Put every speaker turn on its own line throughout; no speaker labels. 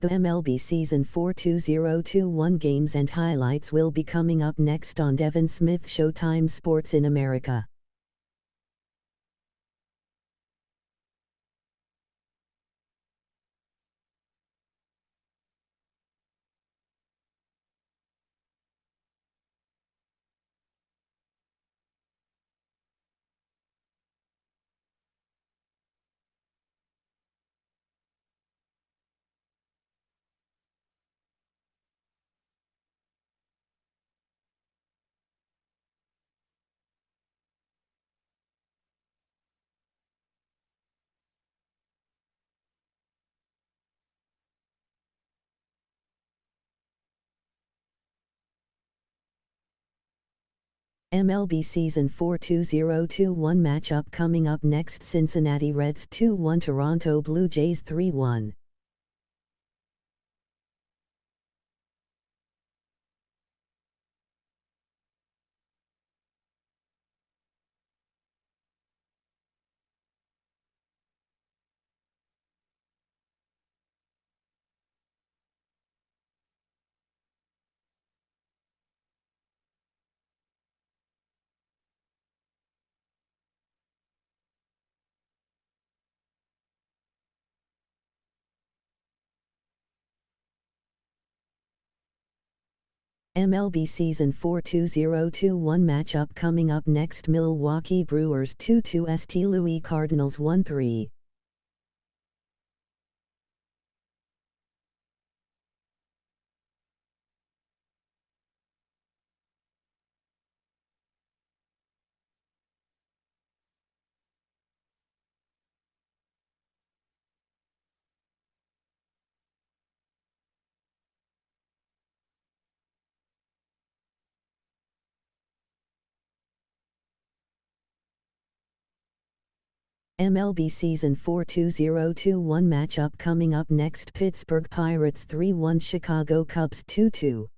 The MLB Season 4 2021 games and highlights will be coming up next on Devin Smith Showtime Sports in America. MLB Season 4 2021 matchup coming up next: Cincinnati Reds 2-1, Toronto Blue Jays 3-1. MLB Season 4 2021 matchup coming up next: Milwaukee Brewers 2-2, St. Louis Cardinals 1-3. MLB Season 4 2021 matchup coming up next: Pittsburgh Pirates 3-1, Chicago Cubs 2-2.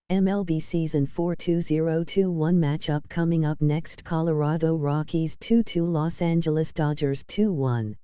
MLB Season 4 2021 matchup coming up next: Colorado Rockies 2-2, Los Angeles Dodgers 2-1.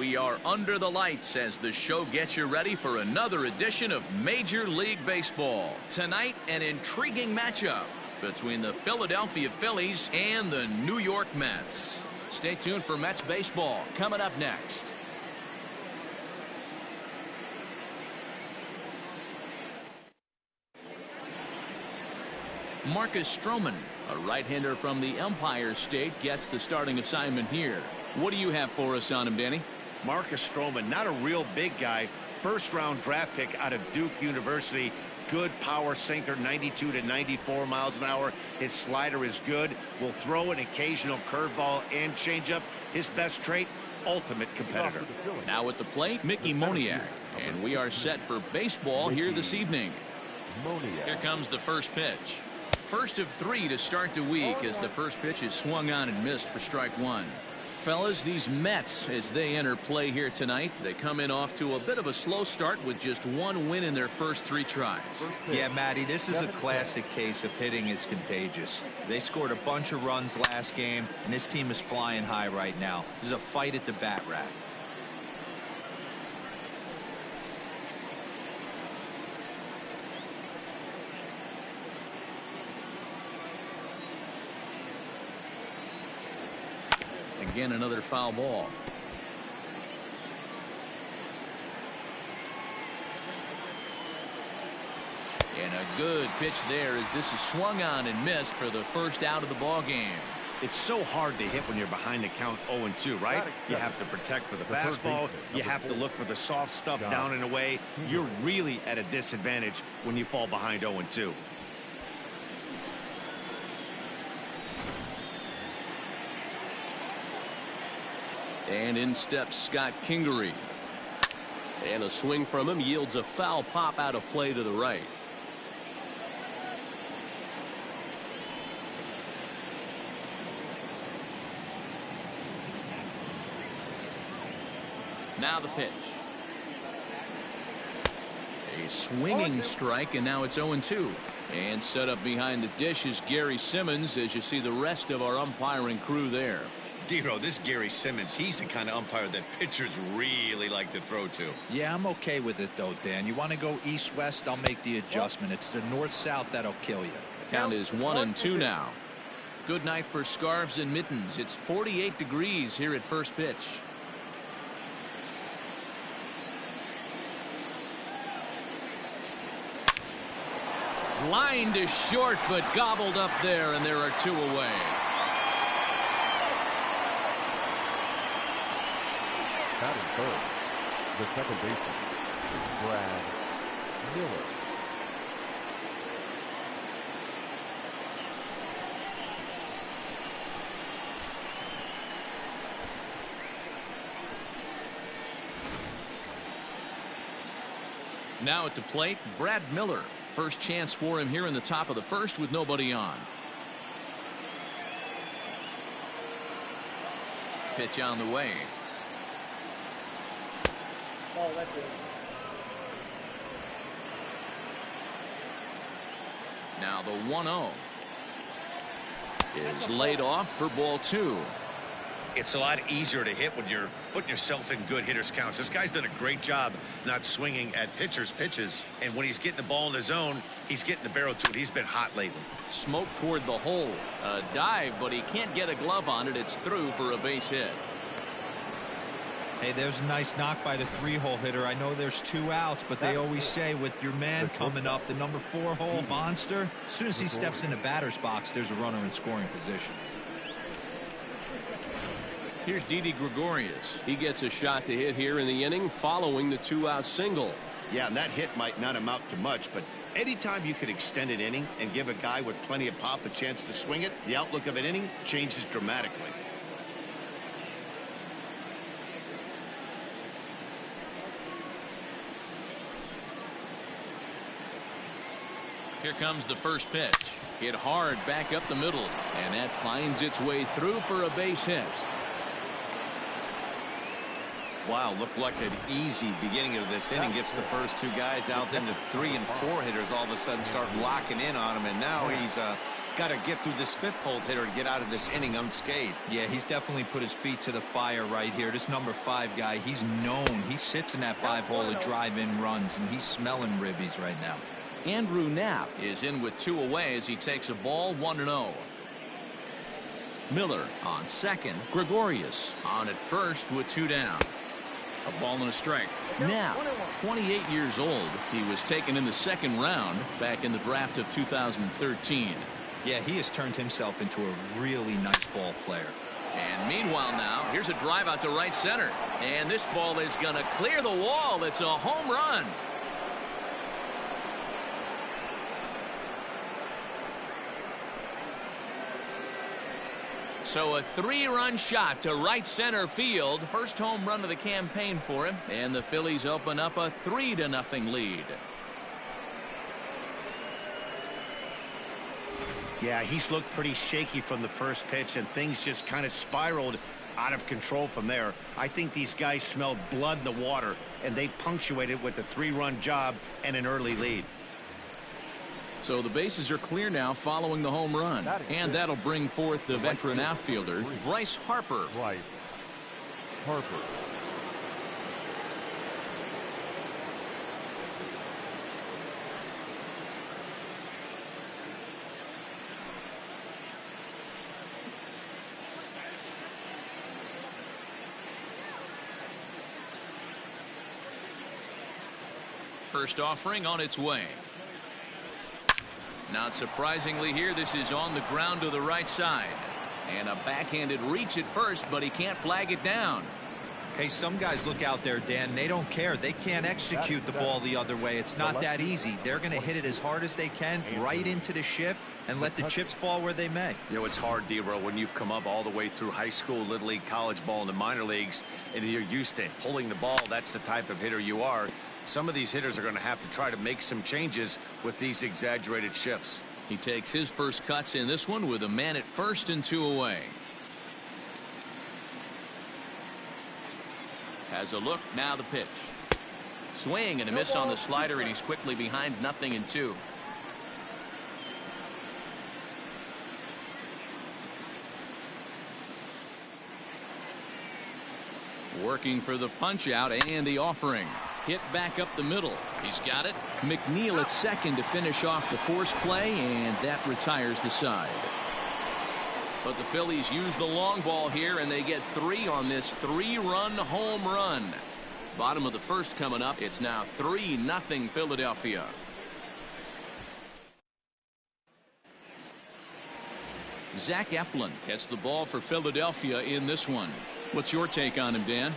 We are under the lights as the show gets you ready for another edition of Major League Baseball. Tonight, an intriguing matchup between the Philadelphia Phillies and the New York Mets. Stay tuned for Mets baseball coming up next. Marcus Stroman, a right-hander from the Empire State, gets the starting assignment here. What do you have for us on him, Danny?
Marcus Stroman, not a real big guy, first-round draft pick out of Duke University. Good power sinker, 92 to 94 miles an hour. His slider is good. Will throw an occasional curveball and changeup. His best trait, ultimate competitor.
Now at the plate, Mickey Moniak. And we are set for baseball here this evening. Here comes the first pitch. First of 3 to start the week as the first pitch is swung on and missed for strike 1. Fellas, these Mets, as they enter play here tonight, they come in off to a bit of a slow start with just 1 win in their first 3 tries.
Yeah, Matty, this is a classic case of hitting is contagious. They scored a bunch of runs last game, and this team is flying high right now. There's a fight at the bat rack.
Again, another foul ball. And a good pitch there as this is swung on and missed for the first out of the ball game.
It's so hard to hit when you're behind the count 0-2, right? You have to protect for the fastball. You have to look for the soft stuff down and away. You're really at a disadvantage when you fall behind 0-2.
And in steps Scott Kingery.
And a swing from him yields a foul pop out of play to the right.
Now the pitch. A swinging strike, and now it's 0-2. And set up behind the dish is Gary Simmons as you see the rest of our umpiring crew there.
Dero, this Gary Simmons, he's the kind of umpire that pitchers really like to throw to.
Yeah, I'm okay with it, though, Dan. You want to go east-west, I'll make the adjustment. It's the north-south that'll kill you.
Count is 1-2 now. Good night for scarves and mittens. It's 48 degrees here at first pitch. Line to short, but gobbled up there, and there are 2 away.
Batting third, the second baseman, Brad Miller.
Now at the plate, Brad Miller. First chance for him here in the top of the first with nobody on. Pitch on the way.
Oh, that's it.
Now the 1-0 is laid off for ball 2.
It's a lot easier to hit when you're putting yourself in good hitters counts. This guy's done a great job not swinging at pitchers' pitches, and when he's getting the ball in the zone, he's getting the barrel to it. He's been hot lately.
Smoke toward the hole. A dive, but he can't get a glove on it. It's through for a base hit.
Hey, there's a nice knock by the 3-hole hitter. I know there's 2 outs, but they always say with your man coming up, the number 4-hole monster, as soon as he steps in the batter's box, there's a runner in scoring position.
Here's Didi Gregorius. He gets a shot to hit here in the inning following the 2-out single.
Yeah, and that hit might not amount to much, but anytime you can extend an inning and give a guy with plenty of pop a chance to swing it, the outlook of an inning changes dramatically.
Here comes the first pitch. Hit hard back up the middle, and that finds its way through for a base hit.
Wow, looked like an easy beginning of this inning. Gets the first 2 guys out, then the 3 and 4 hitters all of a sudden start locking in on him, and now he's got to get through this fifth-hole hitter and get out of this inning unscathed.
Yeah, he's definitely put his feet to the fire right here. This number 5 guy, he's known. He sits in that 5-hole to drive in runs, and he's smelling ribbies right now.
Andrew Knapp is in with 2 away as he takes a ball 1-0. Miller on second. Gregorius on at first with 2 down. A ball and a strike. Now, 28 years old. He was taken in the 2nd round back in the draft of 2013.
Yeah, he has turned himself into a really nice ball player.
And meanwhile now, here's a drive out to right center. And this ball is going to clear the wall. It's a home run. So a 3-run shot to right center field. First home run of the campaign for him. And the Phillies open up a 3-0 lead.
Yeah, he's looked pretty shaky from the first pitch, and things just kind of spiraled out of control from there. I think these guys smelled blood in the water, and they punctuated with a 3-run job and an early lead.
So the bases are clear now following the home run. And that'll bring forth the veteran outfielder, Bryce Harper.
Bryce Harper.
First offering on its way. Not surprisingly here, this is on the ground to the right side. And a backhanded reach at first, but he can't flag it down.
Hey, some guys look out there, Dan. They don't care. They can't execute the ball the other way. It's not that easy. They're going to hit it as hard as they can right into the shift and let the chips fall where they may.
You know, it's hard, D-Row, when you've come up all the way through high school, little league, college ball, and the minor leagues, and you're used to pulling the ball. That's the type of hitter you are. Some of these hitters are going to have to try to make some changes with these exaggerated shifts.
He takes his first cuts in this one with a man at first and 2 away. Has a look, now the pitch. Swing and a miss on the slider, and he's quickly behind 0-2. Working for the punch out and the offering. Hit back up the middle. He's got it. McNeil at second to finish off the force play, and that retires the side. But the Phillies use the long ball here, and they get 3 on this 3-run home run. Bottom of the first coming up. It's now 3-0 Philadelphia. Zach Eflin gets the ball for Philadelphia in this one. What's your take on him, Dan?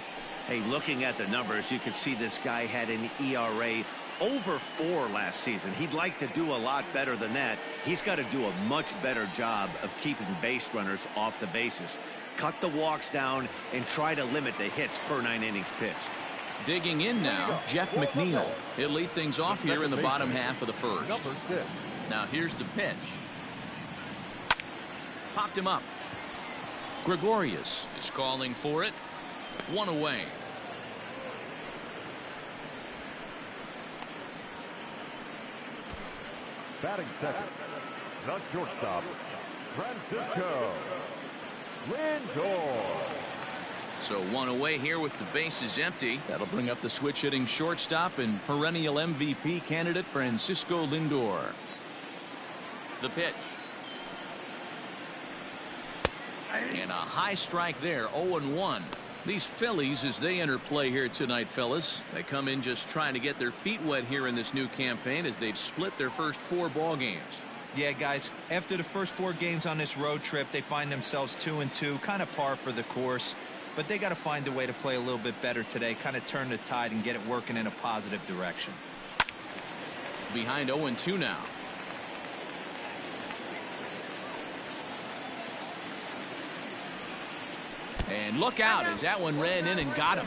Hey, looking at the numbers, you can see this guy had an ERA over 4 last season. He'd like to do a lot better than that. He's got to do a much better job of keeping base runners off the bases. Cut the walks down and try to limit the hits per 9 innings pitched.
Digging in now, Jeff McNeil. He'll lead things off here in the bottom half of the first. Now here's the pitch. Popped him up. Gregorius is calling for it. 1 away.
Batting second, the shortstop, Francisco Lindor.
So 1 away here with the bases empty. That'll bring up the switch hitting shortstop and perennial MVP candidate Francisco Lindor. The pitch. And a high strike there, 0-1. These Phillies, as they enter play here tonight, fellas, they come in just trying to get their feet wet here in this new campaign as they've split their first 4 ball games.
Yeah, guys, after the first 4 games on this road trip, they find themselves 2-2, kind of par for the course. But they got to find a way to play a little bit better today, kind of turn the tide and get it working in a positive direction.
Behind 0-2 now. And look out as that one ran in and got him.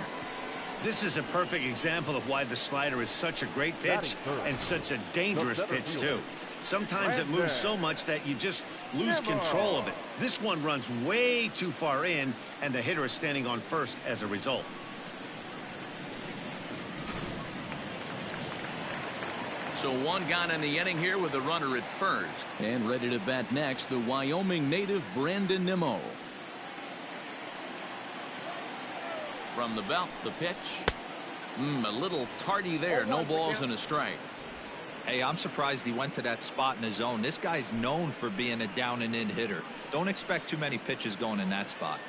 This is a perfect example of why the slider is such a great pitch and such a dangerous pitch, too. Sometimes it moves so much that you just lose control of it. This one runs way too far in, and the hitter is standing on first as a result.
So one gone in the inning here with a runner at first. And ready to bat next, the Wyoming native Brandon Nimmo. From the belt, the pitch. A little tardy there. No balls and a strike.
Hey, I'm surprised he went to that spot in his zone. This guy's known for being a down and in hitter. Don't expect too many pitches going in that spot.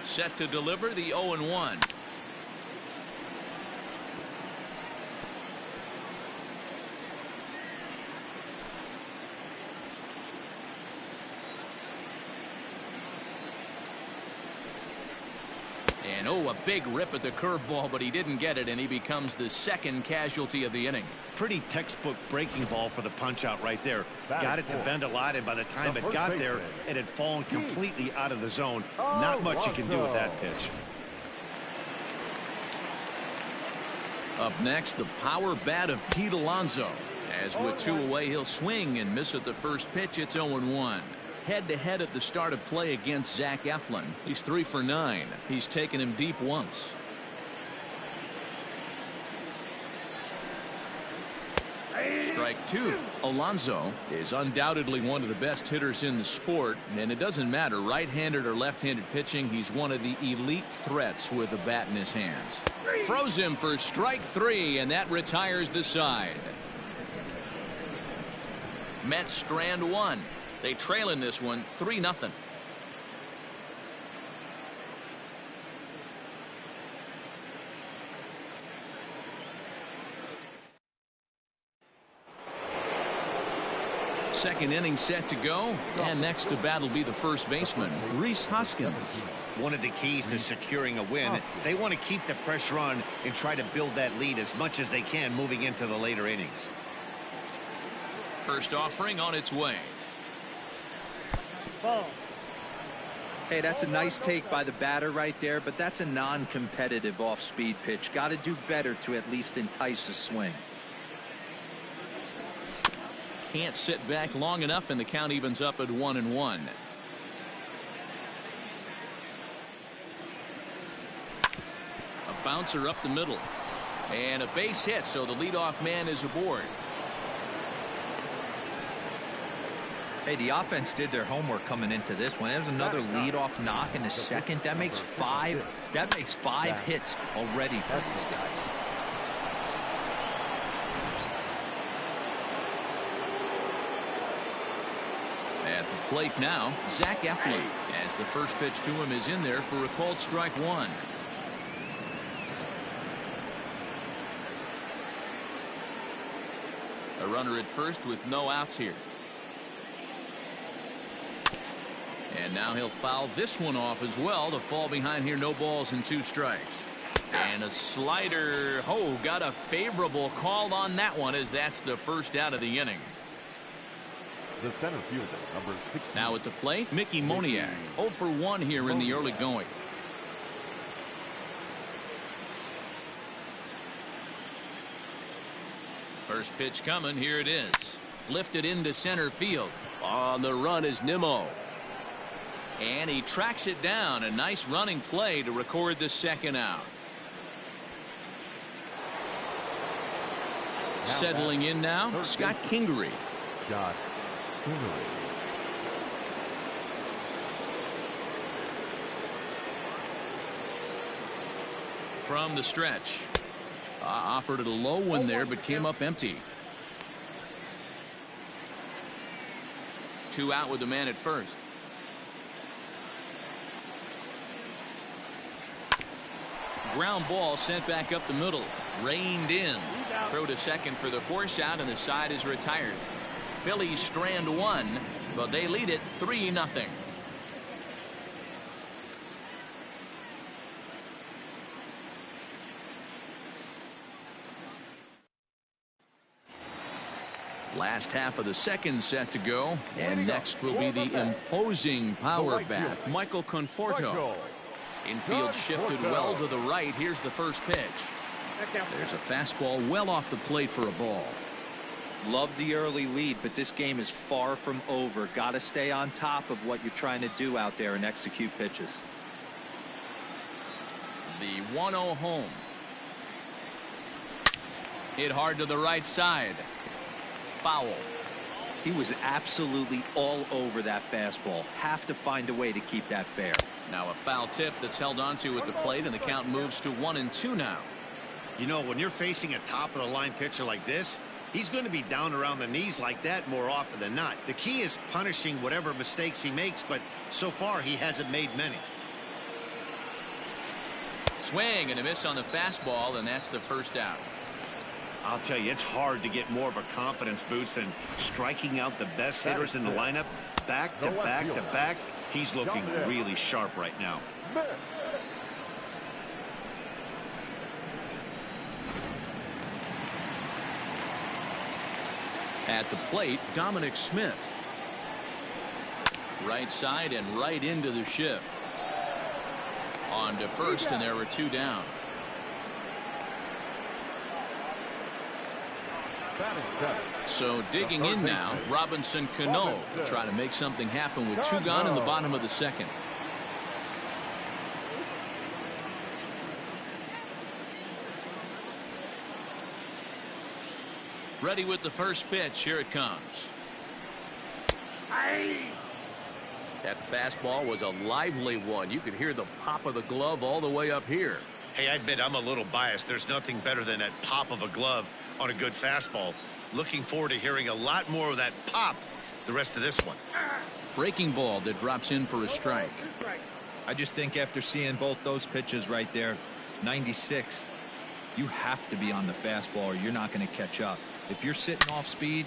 Set to deliver the 0-1. And a big rip at the curveball, but he didn't get it, and he becomes the second casualty of the inning.
Pretty textbook breaking ball for the punch out right there. Got it to bend a lot, and by the time it got there, it had fallen completely out of the zone. Not much you can do with that pitch.
Up next, the power bat of Pete Alonso. As with 2 away, he'll swing and miss at the first pitch. It's 0-1. Head-to-head at the start of play against Zach Eflin. He's 3 for 9. He's taken him deep once. Strike 2. Alonso is undoubtedly one of the best hitters in the sport, and it doesn't matter right-handed or left-handed pitching. He's one of the elite threats with a bat in his hands. Froze him for strike 3, and that retires the side. Mets strand 1. They trail in this one 3-0. Second inning set to go, and next to bat will be the first baseman, Rhys Hoskins.
One of the keys to securing a win, they want to keep the pressure on and try to build that lead as much as they can moving into the later innings.
First offering on its way.
Hey, that's a nice take by the batter right there, but that's a non-competitive off-speed pitch. Got to do better to at least entice a swing.
Can't sit back long enough, and the count evens up at 1-1. A bouncer up the middle, and a base hit, so the leadoff man is aboard.
Hey, the offense did their homework coming into this one. There's another leadoff knock in the second. That makes 5 hits already for these guys.
At the plate now, Zach Eflin, as the first pitch to him is in there for a called strike 1. A runner at first with no outs here. And now he'll foul this one off as well to fall behind here. No balls and 2 strikes. And a slider. Got a favorable call on that one, as that's the first out of the inning.
The center fielder, number 16.
Now at the plate, Mickey Moniak. 0 for 1 here in the early going. First pitch coming. Here it is. Lifted into center field. On the run is Nimmo. And he tracks it down. A nice running play to record the second out. Settling in now, Scott Kingery.
Scott Kingery.
From the stretch. Offered at a low one there, but came up empty. 2 out with the man at first. Ground ball sent back up the middle. Reined in. Throw to second for the force out, and the side is retired. Phillies strand 1, but they lead it 3-0. Last half of the second set to go, and next will be the imposing power bat, Michael Conforto. Infield shifted well to the right. Here's the first pitch. There's a fastball well off the plate for a ball.
Love the early lead, but this game is far from over. Got to stay on top of what you're trying to do out there and execute pitches.
The 1-0 home. Hit hard to the right side. Foul.
He was absolutely all over that fastball. Have to find a way to keep that fair.
Now a foul tip that's held onto at the plate, and the count moves to 1-2 now.
You know, when you're facing a top of the line pitcher like this, he's going to be down around the knees like that more often than not. The key is punishing whatever mistakes he makes, but so far he hasn't made many.
Swing and a miss on the fastball, and that's the first out.
I'll tell you, it's hard to get more of a confidence boost than striking out the best hitters in the lineup back to back to back. He's looking really sharp right now.
At the plate, Dominic Smith. Right side and right into the shift. On to first, and there were 2 down. So digging in now, Robinson Cano to try to make something happen with 2 gone in the bottom of the second. Ready with the first pitch. Here it comes. That fastball was a lively one. You could hear the pop of the glove all the way up here.
Hey, I admit I'm a little biased. There's nothing better than that pop of a glove on a good fastball. Looking forward to hearing a lot more of that pop the rest of this one.
Breaking ball that drops in for a strike.
I just think after seeing both those pitches right there, 96, you have to be on the fastball or you're not going to catch up. If you're sitting off speed.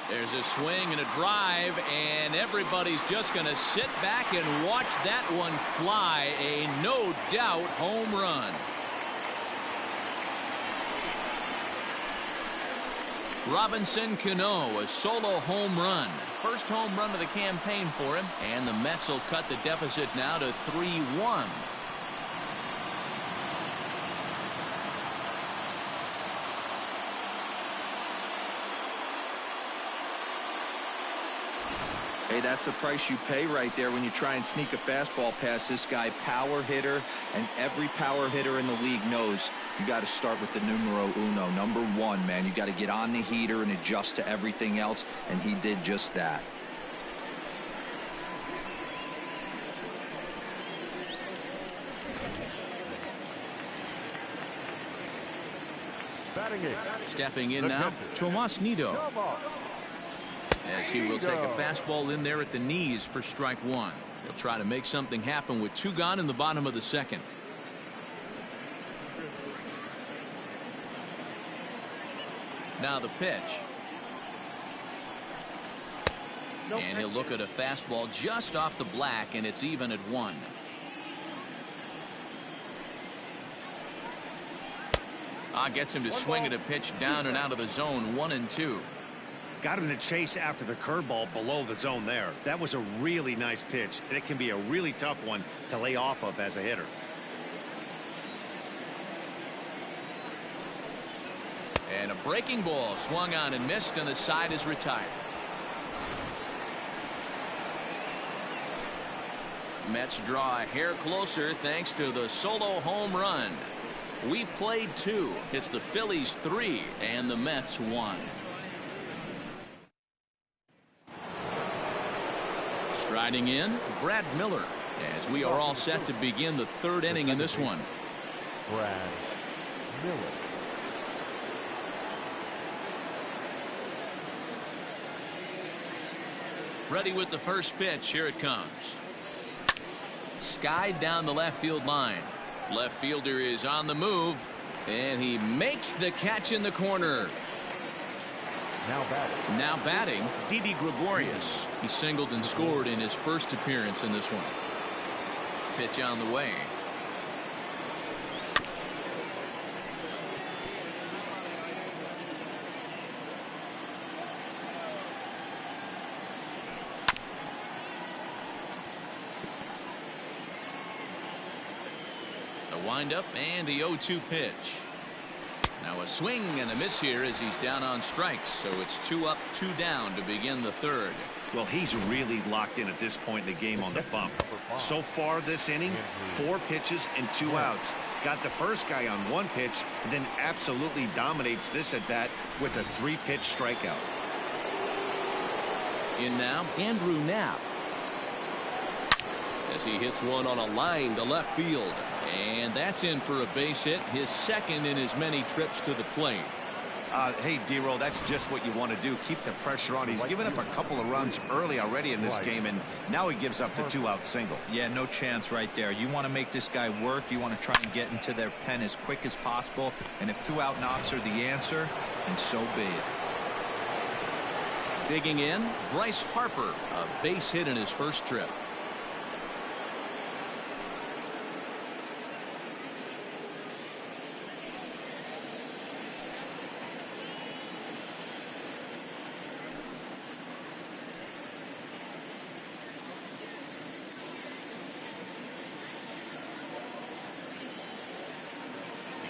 There's a swing and a drive, and everybody's just going to sit back and watch that one fly. A no doubt home run. Robinson Cano, a solo home run. First home run of the campaign for him, and the Mets will cut the deficit now to 3-1.
Hey, that's the price you pay right there when you try and sneak a fastball past this guy. Power hitter, and every power hitter in the league knows you got to start with the numero uno, number 1, man. You got to get on the heater and adjust to everything else, and he did just that.
Stepping in now, Tomas Nido. As he will take a fastball in there at the knees for strike 1. He'll try to make something happen with 2 gone in the bottom of the second. Now the pitch. And he'll look at a fastball just off the black, and it's even at 1. Gets him to swing at a pitch down and out of the zone. 1-2.
Got him to chase after the curveball below the zone there. That was a really nice pitch, and it can be a really tough one to lay off of as a hitter.
And a breaking ball swung on and missed, and the side is retired. Mets draw a hair closer thanks to the solo home run. We've played 2. It's the Phillies 3 and the Mets 1. Striding in, Brad Miller, as we are all set to begin the 3rd inning in this one.
Brad Miller.
Ready with the first pitch. Here it comes. Skied down the left field line. Left fielder is on the move, and he makes the catch in the corner. Now batting, Didi Gregorius. He singled and scored in his first appearance in this one. Pitch on the way. A windup and the 0-2 pitch. Now a swing and a miss here as he's down on strikes. So it's 2 up, 2 down to begin the third.
Well, he's really locked in at this point in the game on the bump. So far this inning, 4 pitches and 2 outs. Got the first guy on 1 pitch, and then absolutely dominates this at bat with a 3-pitch strikeout.
In now, Andrew Knapp. As he hits one on a line to left field. And that's in for a base hit, his second in as many trips to the plate.
Hey, D-Roll, that's just what you want to do. Keep the pressure on. He's given up a couple of runs early already in this game, and now he gives up the 2-out single.
Yeah, no chance right there. You want to make this guy work. You want to try and get into their pen as quick as possible. And if 2-out knocks are the answer, then so be it.
Digging in, Bryce Harper, a base hit in his first trip.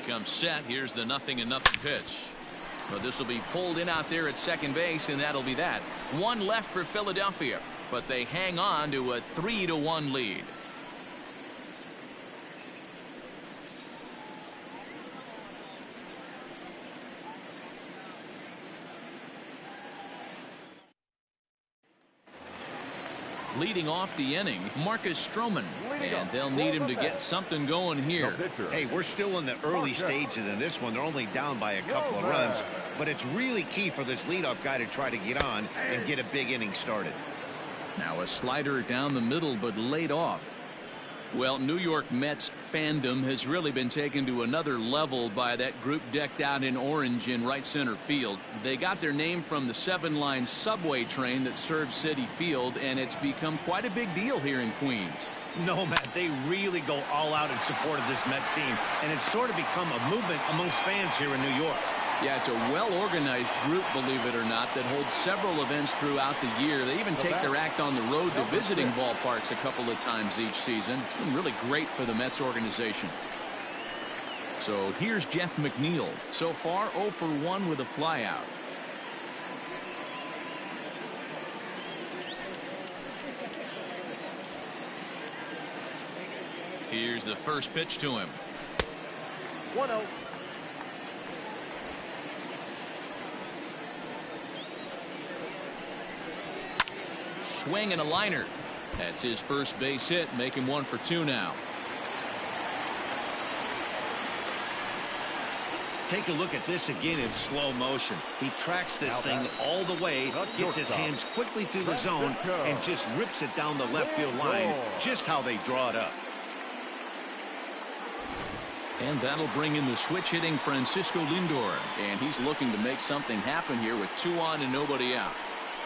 Comes set. Here's the 0-0 pitch. But this will be pulled in out there at second base, and that'll be that. 1 left for Philadelphia, but they hang on to a 3-1 lead. Leading off the inning, Marcus Stroman, and they'll need him to get something going here.
Hey, we're still in the early stages in this one. They're only down by a couple of runs, but it's really key for this leadoff guy to try to get on and get a big inning started.
Now a slider down the middle, but laid off. Well, New York Mets fandom has really been taken to another level by that group decked out in orange in right center field. They got their name from the 7-line subway train that serves Citi Field, and it's become quite a big deal here in Queens.
No, Matt, they really go all out in support of this Mets team, and it's sort of become a movement amongst fans here in New York.
Yeah, it's a well-organized group, believe it or not, that holds several events throughout the year. They even take their act on the road to visiting ballparks a couple of times each season. It's been really great for the Mets organization. So here's Jeff McNeil. So far, 0 for 1 with a flyout. Here's the first pitch to him.
1-0.
Swing and a liner. That's his first base hit, make him 1 for 2 now.
Take a look at this again in slow motion. He tracks this thing all the way, gets his hands quickly through the zone, and just rips it down the left field line, just how they draw it up.
And that'll bring in the switch hitting Francisco Lindor, and he's looking to make something happen here with 2 on and nobody out.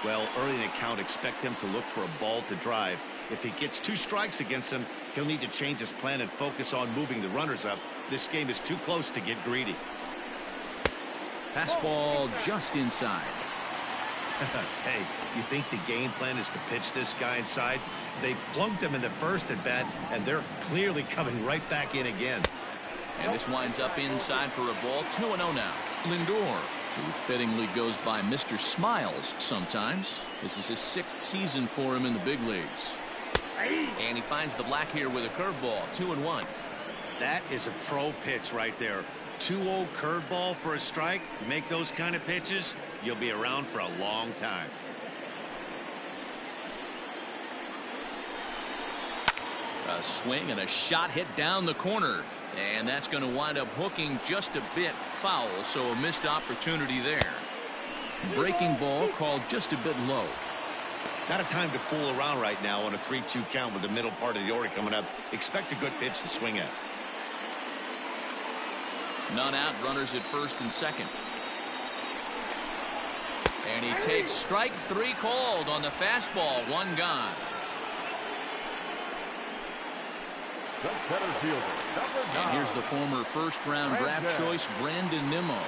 Well, early in the count, expect him to look for a ball to drive. If he gets 2 strikes against him, he'll need to change his plan and focus on moving the runners up. This game is too close to get greedy.
Fastball just inside.
Hey, you think the game plan is to pitch this guy inside? They plunked him in the first at bat, and they're clearly coming right back in again.
And this winds up inside for a ball. 2-0 now. Lindor, who fittingly goes by Mr. Smiles sometimes. This is his 6th season for him in the big leagues. And he finds the black here with a curveball. 2-1.
That is a pro pitch right there. 2-0 curveball for a strike. You make those kind of pitches, you'll be around for a long time.
A swing and a shot hit down the corner. And that's going to wind up hooking just a bit foul, so a missed opportunity there. Breaking ball called just a bit low.
Not a time to fool around right now on a 3-2 count with the middle part of the order coming up. Expect a good pitch to swing at.
None out, runners at first and second. And he takes strike 3 called on the fastball. 1 gone. And here's the former first-round draft choice, Brandon Nimmo.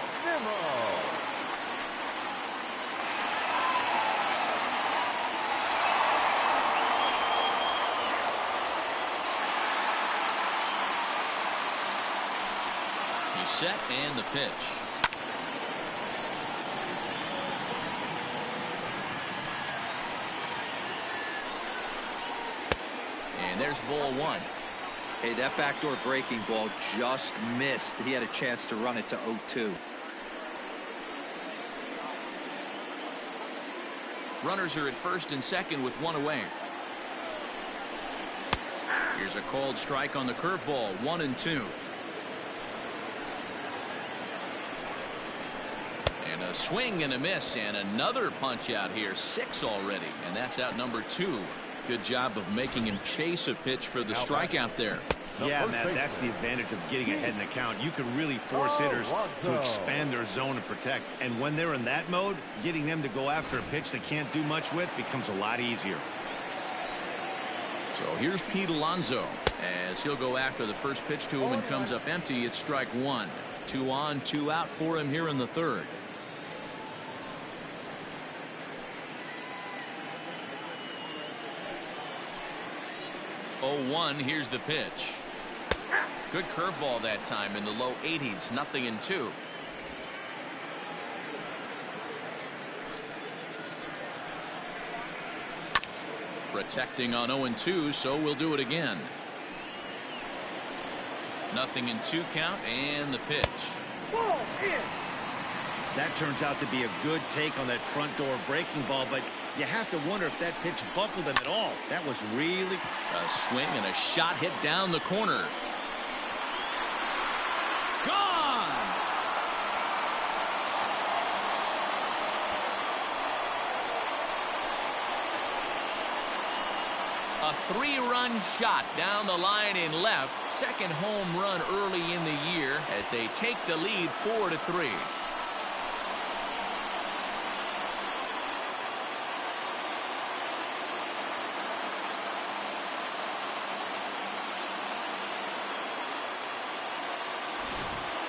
He's set and the pitch. And there's ball one.
Hey, that backdoor breaking ball just missed. He had a chance to run it to 0-2.
Runners are at first and second with one away. Here's a called strike on the curveball, 1-2. And a swing and a miss, and another punch out here, 6 already, and that's out number 2. Good job of making him chase a pitch for the strikeout there.
Yeah, Matt, that's the advantage of getting ahead in the count. You can really force hitters to expand their zone and protect. And when they're in that mode, getting them to go after a pitch they can't do much with becomes a lot easier.
So here's Pete Alonso as he'll go after the first pitch to him and comes up empty. It's strike 1. 2 on, 2 out for him here in the third. Oh, 1. Here's the pitch. Good curveball that time in the low 80s. 0-2. Protecting on 0-2, so we'll do it again. 0-2 count, and the pitch.
That turns out to be a good take on that front door breaking ball, but you have to wonder if that pitch buckled him at all. That was really
a swing and a shot hit down the corner. Gone. A 3-run shot down the line in left. Second home run early in the year as they take the lead 4-3.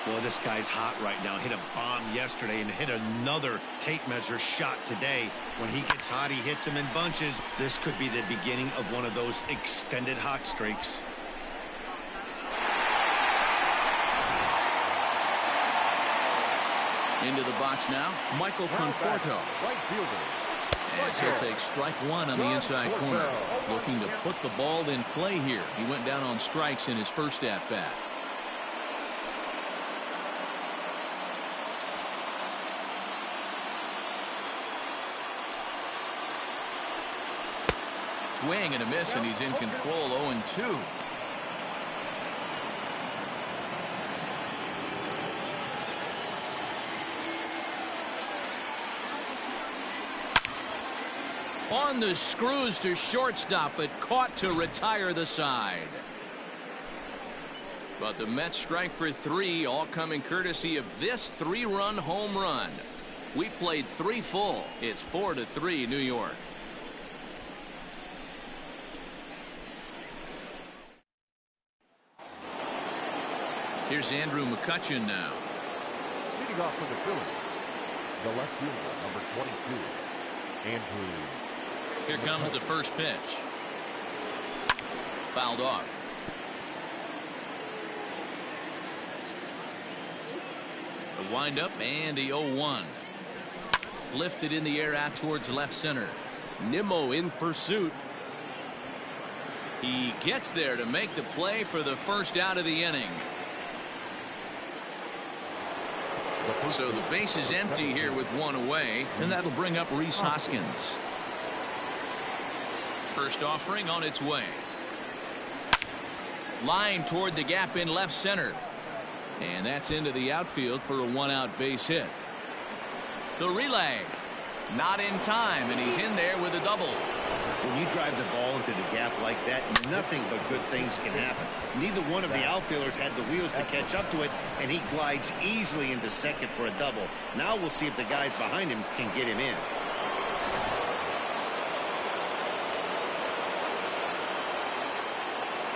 Boy, this guy's hot right now. Hit a bomb yesterday and hit another tape measure shot today. When he gets hot, he hits them in bunches. This could be the beginning of one of those extended hot streaks.
Into the box now, Michael Conforto.
Right fielder.
As he'll take strike 1 on the inside corner. Looking to put the ball in play here. He went down on strikes in his first at-bat. Swing and a miss, and he's in control. 0-2. On the screws to shortstop, but caught to retire the side. But the Mets strike for 3, all coming courtesy of this 3-run home run. We played 3 full. It's 4-3 New York. Here's Andrew McCutchen now.
Leading off for the Phillies, the left fielder, number 22, Andrew.
Here comes the first pitch. Fouled off. The windup and the 0-1. Lifted in the air out towards left center. Nimmo in pursuit. He gets there to make the play for the first out of the inning. So the base is empty here with 1 away, and that'll bring up Rhys Hoskins. First offering on its way. Line toward the gap in left center. And that's into the outfield for a 1-out base hit. The relay. Not in time, and he's in there with a double.
When you drive the ball into the gap like that, nothing but good things can happen. Neither one of the outfielders had the wheels to catch up to it, and he glides easily into second for a double. Now we'll see if the guys behind him can get him in.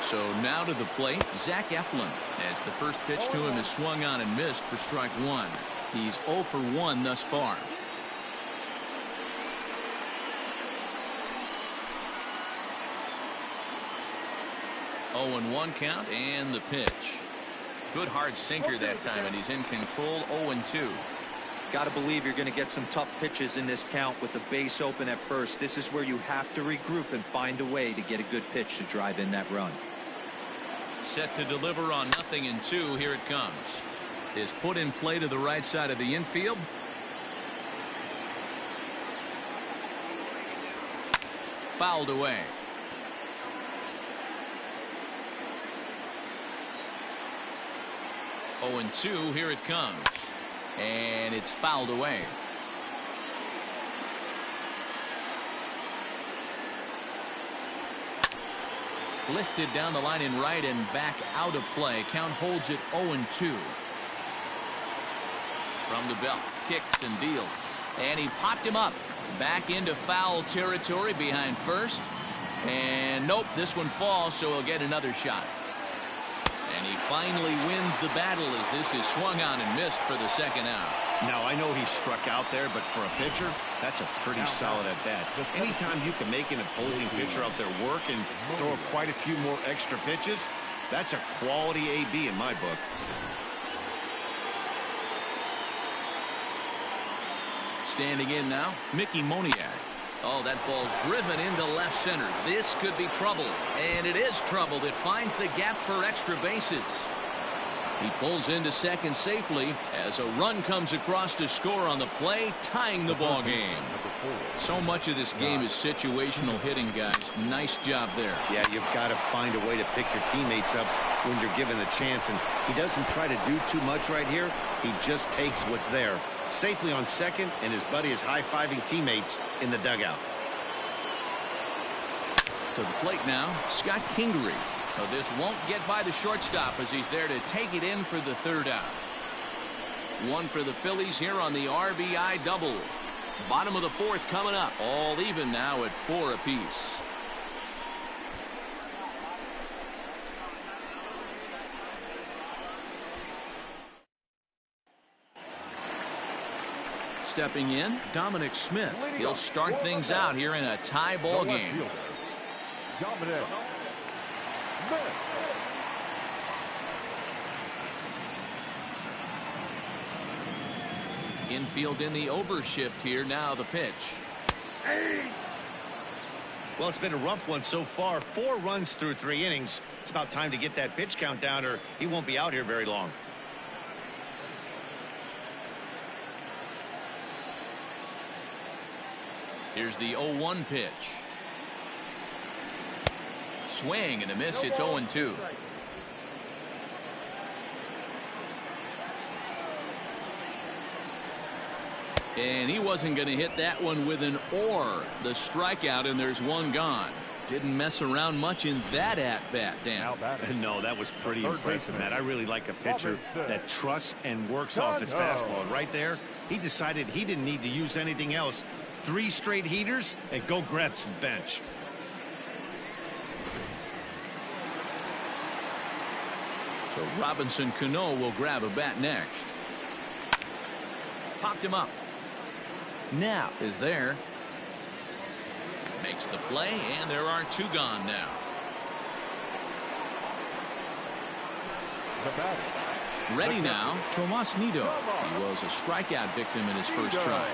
So now to the plate, Zach Eflin, as the first pitch to him is swung on and missed for strike 1. He's 0 for 1 thus far. Oh, and 1 count, and the pitch. Good hard sinker that time, and he's in control. 0-2.
Got to believe you're going to get some tough pitches in this count with the base open at first. This is where you have to regroup and find a way to get a good pitch to drive in that run.
Set to deliver on 0-2. Here it comes. Is put in play to the right side of the infield. Fouled away. Oh, and 2. Here it comes. And it's fouled away. Lifted down the line in right and back out of play. Count holds it 0-2. From the belt. Kicks and deals. And he popped him up. Back into foul territory behind first. And nope, this one falls, so he'll get another shot. And he finally wins the battle as this is swung on and missed for the second out.
Now, I know he struck out there, but for a pitcher, that's a pretty solid at bat. Anytime you can make an opposing pitcher out there work and throw quite a few more extra pitches, that's a quality AB in my book.
Standing in now, Mickey Moniak. Oh, that ball's driven into left center. This could be trouble. And it is trouble. It finds the gap for extra bases. He pulls into second safely as a run comes across to score on the play, tying the ball game. So much of this game is situational hitting, guys. Nice job there.
Yeah, you've got to find a way to pick your teammates up when you're given the chance. And he doesn't try to do too much right here. He just takes what's there. Safely on second, and his buddy is high-fiving teammates in the dugout.
To the plate now, Scott Kingery. So this won't get by the shortstop as he's there to take it in for the third out. One for the Phillies here on the RBI double. Bottom of the fourth coming up. All even now at 4 apiece. Stepping in, Dominic Smith. He'll start things out here in a tie ball game.
Dominic Smith.
Infield in the overshift here. Now the pitch.
Well, it's been a rough one so far. 4 runs through 3 innings. It's about time to get that pitch count down or he won't be out here very long.
Here's the 0-1 pitch. Swing and a miss. It's 0-2. And he wasn't going to hit that one with an or. The strikeout, and there's one gone. Didn't mess around much in that at-bat, Dan.
No, that was pretty impressive, Matt. I really like a pitcher that trusts and works off his fastball. Right there, he decided he didn't need to use anything else. 3 straight heaters and go grab some bench.
So Robinson Cano will grab a bat next. Popped him up. Now is there. Makes the play, and there are 2 gone now. Ready now, Tomas Nido. He was a strikeout victim in his first try.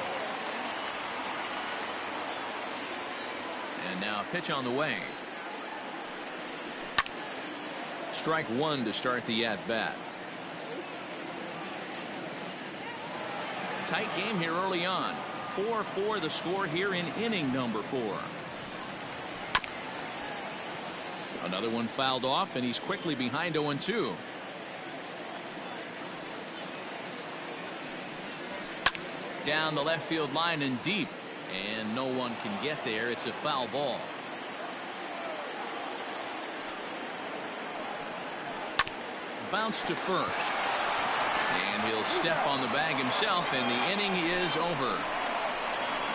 And now a pitch on the way. Strike 1 to start the at-bat. Tight game here early on. 4-4 the score here in inning number 4. Another one fouled off, and he's quickly behind 0-2. Down the left field line and deep. And no one can get there. It's a foul ball. Bounce to first. And he'll step on the bag himself, and the inning is over.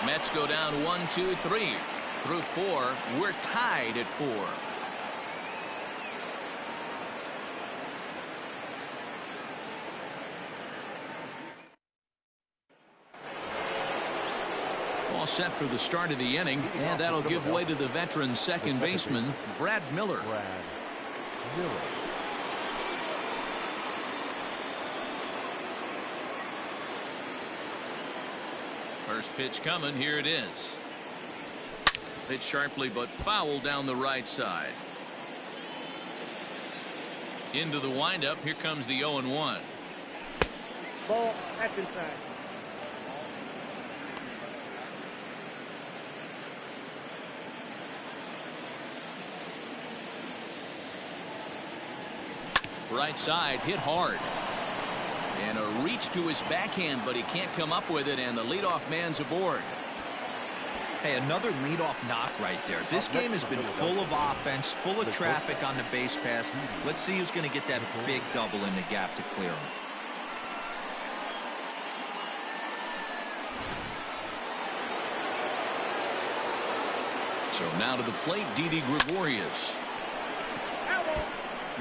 Mets go down 1-2-3. Through 4, we're tied at 4. All set for the start of the inning, and that'll give way to the veteran second baseman, Brad Miller. First pitch coming. Here it is. Hit sharply but foul down the right side. Into the windup. Here comes the 0-1.
Ball, that's inside.
Right side hit hard. And a reach to his backhand, but he can't come up with it, and the leadoff man's aboard.
Hey, another leadoff knock right there. This game has been full of offense, full of traffic on the base pass. Let's see who's going to get that big double in the gap to clear him.
So now to the plate, Didi Gregorius.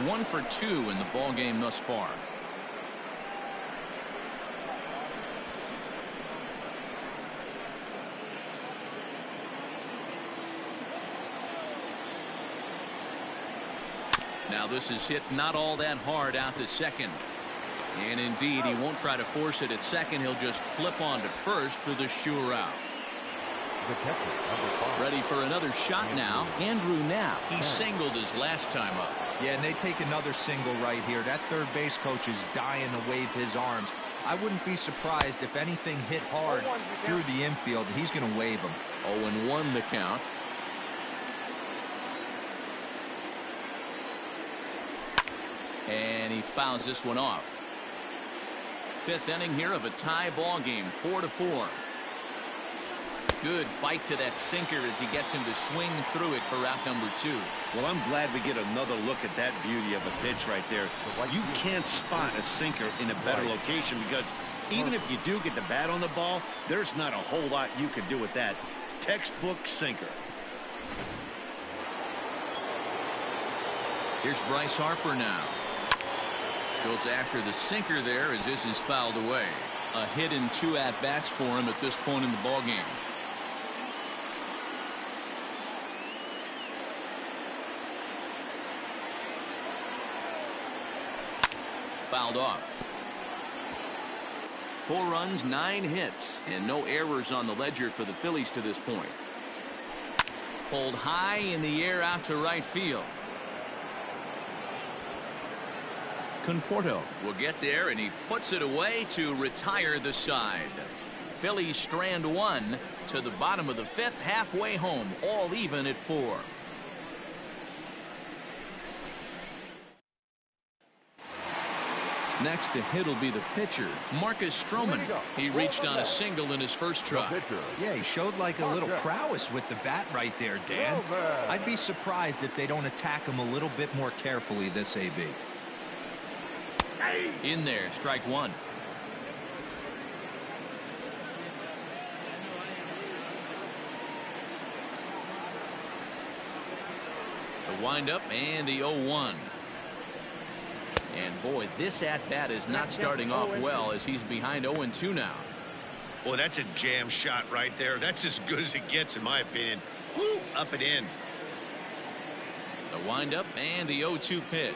1 for 2 in the ball game thus far. Now this is hit not all that hard out to second. And indeed, he won't try to force it at second. He'll just flip on to first for the sure out. Ready for another shot now. Andrew Knapp. He singled his last time up.
Yeah, and they take another single right here. That third base coach is dying to wave his arms. I wouldn't be surprised if anything hit hard through the infield. He's going to wave them.
0-1 the count. And he fouls this one off. 5th inning here of a tie ball game, 4-4. Good bite to that sinker as he gets him to swing through it for out number 2.
Well, I'm glad we get another look at that beauty of a pitch right there. You can't spot a sinker in a better location because even if you do get the bat on the ball, there's not a whole lot you can do with that. Textbook sinker.
Here's Bryce Harper now. Goes after the sinker there as this is fouled away. A hit and 2 at-bats for him at this point in the ballgame. Fouled off. 4 runs, 9 hits, and no errors on the ledger for the Phillies to this point. Pulled high in the air out to right field. Conforto will get there, and he puts it away to retire the side. Phillies strand 1 to the bottom of the 5th, halfway home, all even at 4. Next to hit will be the pitcher, Marcus Stroman. He reached on a single in his first try.
Yeah, he showed like a little prowess with the bat right there, Dan. I'd be surprised if they don't attack him a little bit more carefully this AB.
In there, strike 1. The windup and the 0-1. And boy, this at-bat is not starting off well as he's behind 0-2 now.
Well, that's a jam shot right there. That's as good as it gets, in my opinion. Whoo, up and in.
The windup and the 0-2 pitch.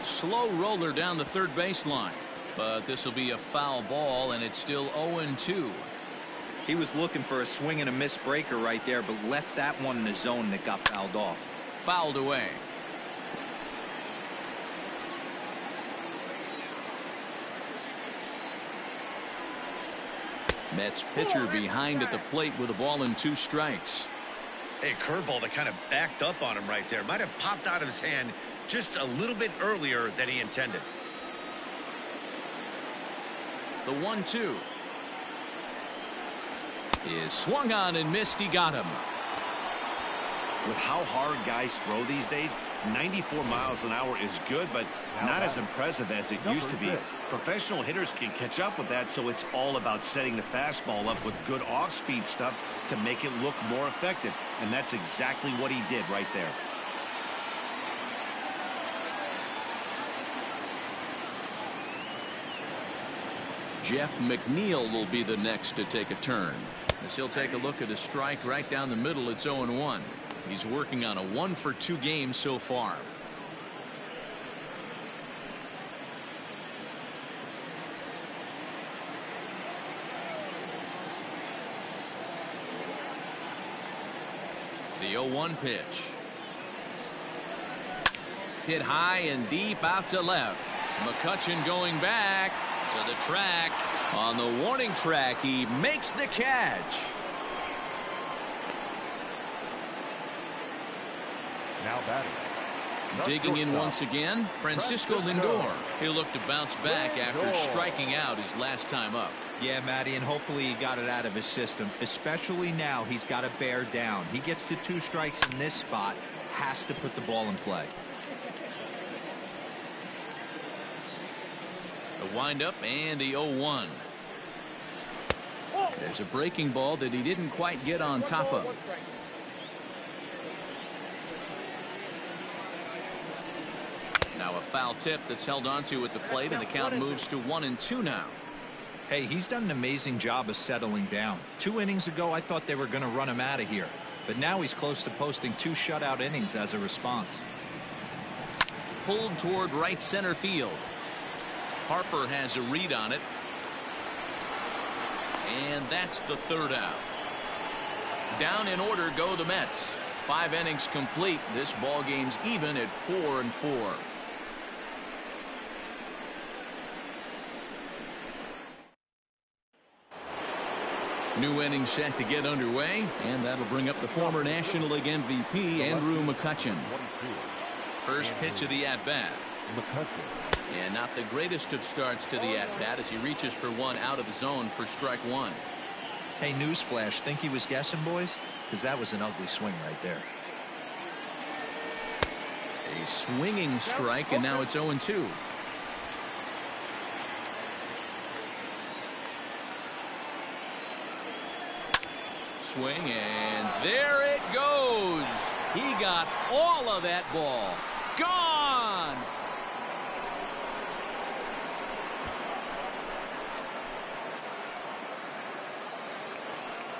Slow roller down the third baseline. But this will be a foul ball, and it's still 0-2.
He was looking for a swing and a miss breaker right there, but left that one in the zone that got fouled off.
Fouled away. Mets pitcher behind at the plate with a ball and 2 strikes.
Hey, curveball that kind of backed up on him right there. Might have popped out of his hand just a little bit earlier than he intended.
The 1-2 is swung on and missed. He got him.
With how hard guys throw these days, 94 miles an hour is good, but not as impressive as it used to be. Professional hitters can catch up with that, so it's all about setting the fastball up with good off-speed stuff to make it look more effective, and that's exactly what he did right there.
Jeff McNeil will be the next to take a turn, as he'll take a look at a strike right down the middle. It's 0-1. He's working on a 1-for-2 game so far. The 0-1 pitch. Hit high and deep out to left. McCutchen going back to the track. On the warning track, he makes the catch.
Now batting.
Digging in once again, Francisco Lindor. He'll look to bounce back after striking out his last time up.
Yeah, Matty, and hopefully he got it out of his system. Especially now, he's got to bear down. He gets the 2 strikes in this spot, has to put the ball in play.
The windup and the 0-1. There's a breaking ball that he didn't quite get on top of. Now a foul tip that's held onto at the plate, and the count moves to 1-2 now.
Hey, he's done an amazing job of settling down. 2 innings ago, I thought they were going to run him out of here. But now he's close to posting 2 shutout innings as a response.
Pulled toward right center field. Harper has a read on it. And that's the 3rd out. Down in order go the Mets. 5 innings complete. This ball game's even at 4-4. New inning set to get underway, and that'll bring up the former National League MVP Andrew McCutchen. First pitch of the at-bat. And not the greatest of starts to the at-bat as he reaches for one out of the zone for strike 1.
Hey, newsflash, think he was guessing, boys? Because that was an ugly swing right there.
A swinging strike, and now it's 0-2. Swing, and there it goes. He got all of that ball. Gone.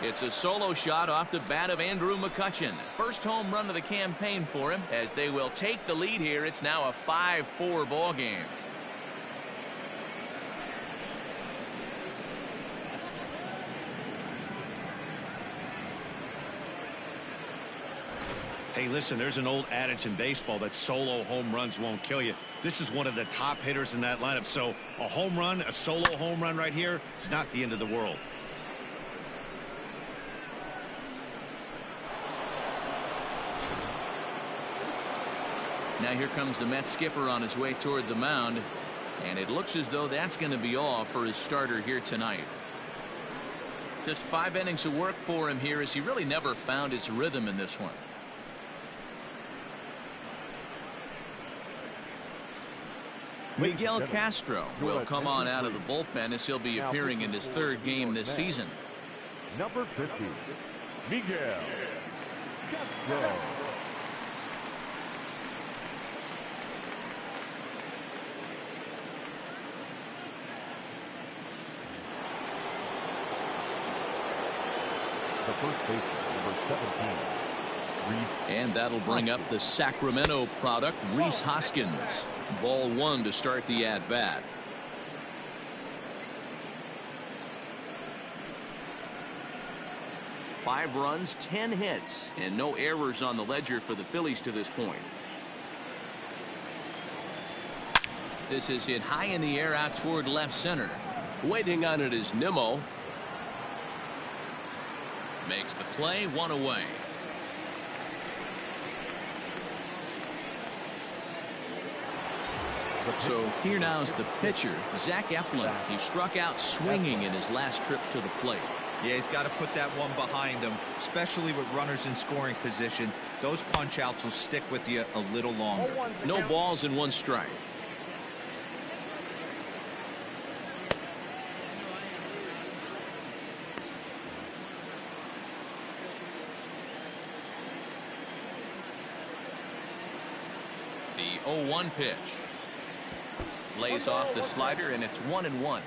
It's a solo shot off the bat of Andrew McCutchen. First home run of the campaign for him, as they will take the lead here. It's now a 5-4 ball game.
Hey, listen, there's an old adage in baseball that solo home runs won't kill you. This is one of the top hitters in that lineup. So a home run, a solo home run right here, it's not the end of the world.
Now here comes the Mets skipper on his way toward the mound, and it looks as though that's going to be all for his starter here tonight. Just 5 innings of work for him here, as he really never found his rhythm in this one. Miguel Castro will come on out of the bullpen as he'll be appearing in his 3rd game this season.
Number 50, Miguel Castro. The first baseman, number 17.
And that'll bring up the Sacramento product, Rhys Hoskins. Ball 1 to start the at-bat. Five runs, 10 hits, and no errors on the ledger for the Phillies to this point. This is hit high in the air out toward left center.
Waiting on it is Nimmo.
Makes the play, 1 away. So here now is the pitcher, Zach Eflin. He struck out swinging in his last trip to the plate.
Yeah, he's got to put that one behind him, especially with runners in scoring position. Those punch outs will stick with you a little longer.
No balls and 1 strike. The 0-1 pitch. Lays off the slider, and it's 1-1.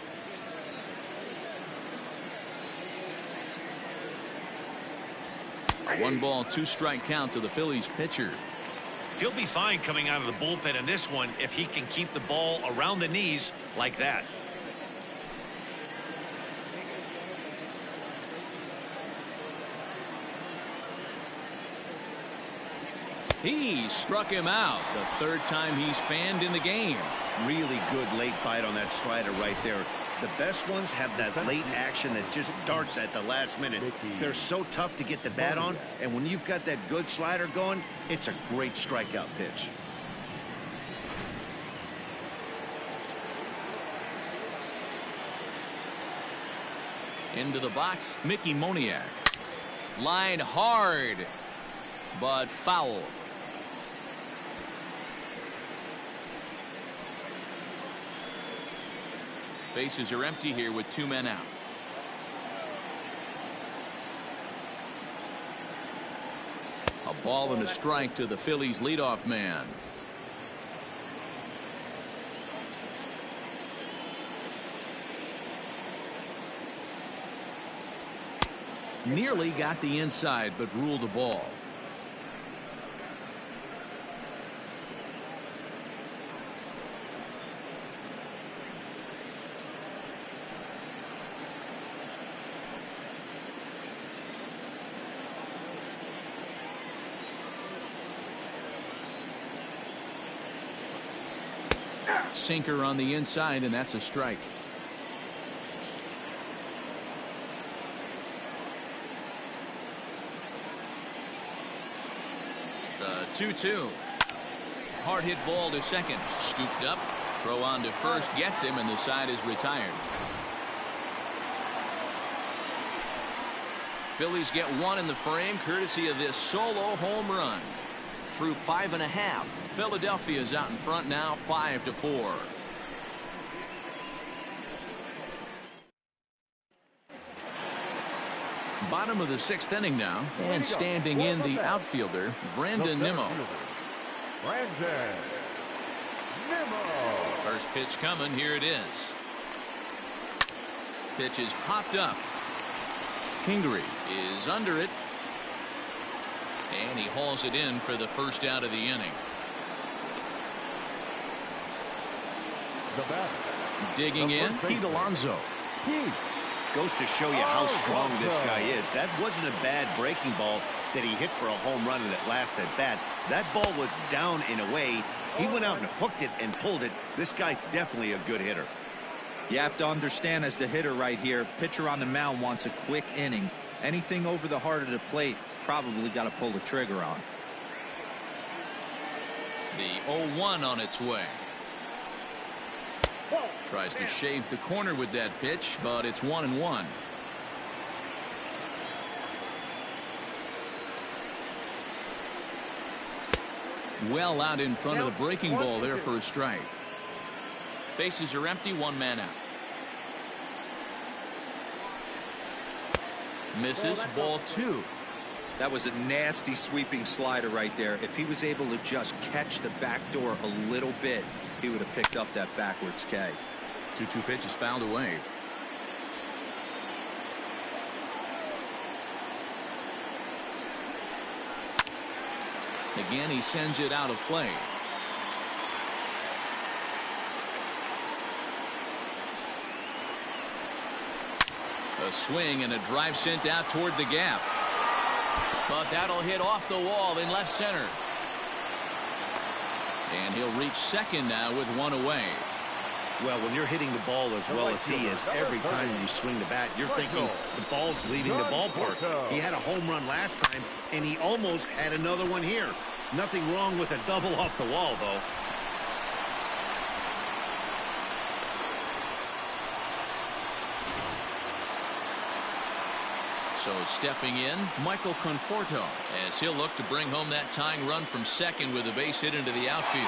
A 1-ball, 2-strike count to the Phillies pitcher.
He'll be fine coming out of the bullpen in this one if he can keep the ball around the knees like that.
He struck him out the third time he's fanned in the game.
Really good late bite on that slider right there. The best ones have that late action that just darts at the last minute. They're so tough to get the bat on, and when you've got that good slider going, it's a great strikeout pitch.
Into the box, Mickey Moniak. Line hard, but foul. Bases are empty here with 2 men out. A ball and a strike to the Phillies leadoff man. Nearly got the inside, but ruled a ball. Sinker on the inside, and that's a strike. The 2-2. Hard hit ball to second. Scooped up. Throw on to first. Gets him, and the side is retired. Phillies get 1 in the frame courtesy of this solo home run. Through 5.5. Philadelphia's out in front now, 5-4. Bottom of the 6th inning now, and standing in the outfielder, Brandon Nimmo.
Brandon Nimmo.
First pitch coming. Here it is. Pitch is popped up. Kingery is under it. And he hauls it in for the first out of the inning.
The batter.
Digging in, Pete Alonso.
Goes to show you how strong this guy is. That wasn't a bad breaking ball that he hit for a home run in that last at bat. That ball was down in a way. He went out and hooked it and pulled it. This guy's definitely a good hitter.
You have to understand, as the hitter right here, pitcher on the mound wants a quick inning. Anything over the heart of the plate, probably got to pull the trigger on.
The 0-1 on its way. Tries to shave the corner with that pitch, but it's 1-1. Well out in front of the breaking ball there for a strike. Bases are empty, 1 man out. Misses, ball 2.
That was a nasty sweeping slider right there. If he was able to just catch the back door a little bit, he would have picked up that backwards K.
2-2 pitch is fouled away. Again, he sends it out of play. A swing and a drive sent out toward the gap. But that'll hit off the wall in left center. And he'll reach second now with 1 away.
Well, when you're hitting the ball as well as he is, every time you swing the bat, you're thinking the ball's leaving the ballpark. He had a home run last time, and he almost had another one here. Nothing wrong with a double off the wall, though.
So stepping in, Michael Conforto, as he'll look to bring home that tying run from second with a base hit into the outfield.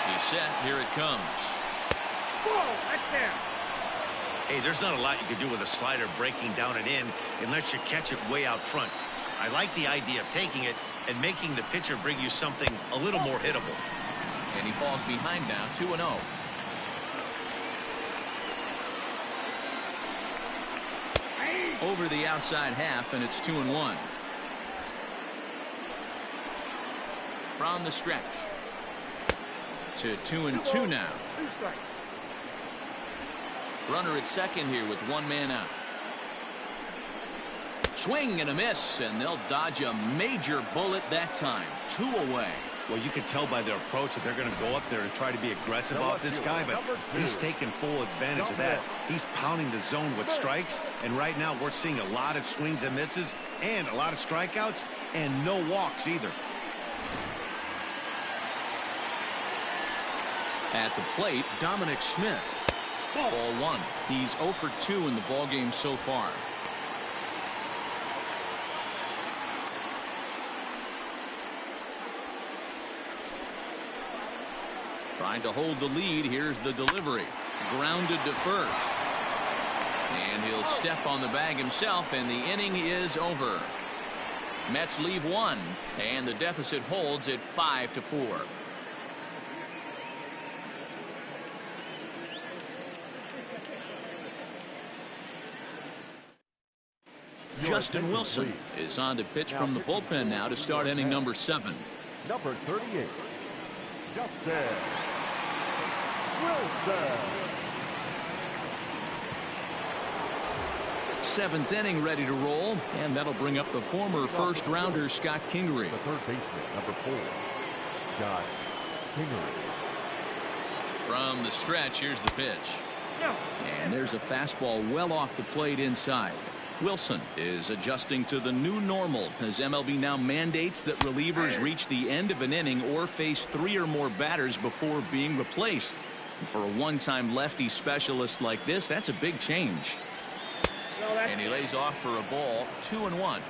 He's set. Here it comes.
Whoa, that's there.
Hey, there's not a lot you can do with a slider breaking down and in unless you catch it way out front. I like the idea of taking it and making the pitcher bring you something a little more hittable.
And he falls behind now, 2-0. Over the outside half, and it's 2-1. From the stretch to 2-2 now. Runner at second here with one man out. Swing and a miss, and they'll dodge a major bullet that time. 2 away.
Well, you can tell by their approach that they're going to go up there and try to be aggressive off this guy, but he's taking full advantage of that. He's pounding the zone with strikes, and right now we're seeing a lot of swings and misses and a lot of strikeouts and no walks either.
At the plate, Dominic Smith. Ball 1. He's 0 for 2 in the ballgame so far. Trying to hold the lead. Here's the delivery. Grounded to first. And he'll step on the bag himself, and the inning is over. Mets leave 1, and the deficit holds at 5-4. Justin Wilson is on to pitch from the bullpen now to start inning number 7.
Number 38, Justin Wilson.
7th inning ready to roll, and that'll bring up the former first rounder Scott Kingery.
The third baseman, number 4, Scott Kingery.
From the stretch, here's the pitch. And there's a fastball well off the plate inside. Wilson is adjusting to the new normal as MLB now mandates that relievers reach the end of an inning or face 3 or more batters before being replaced. And for a one-time lefty specialist like this, that's a big change. And he lays off for a ball, 2-1.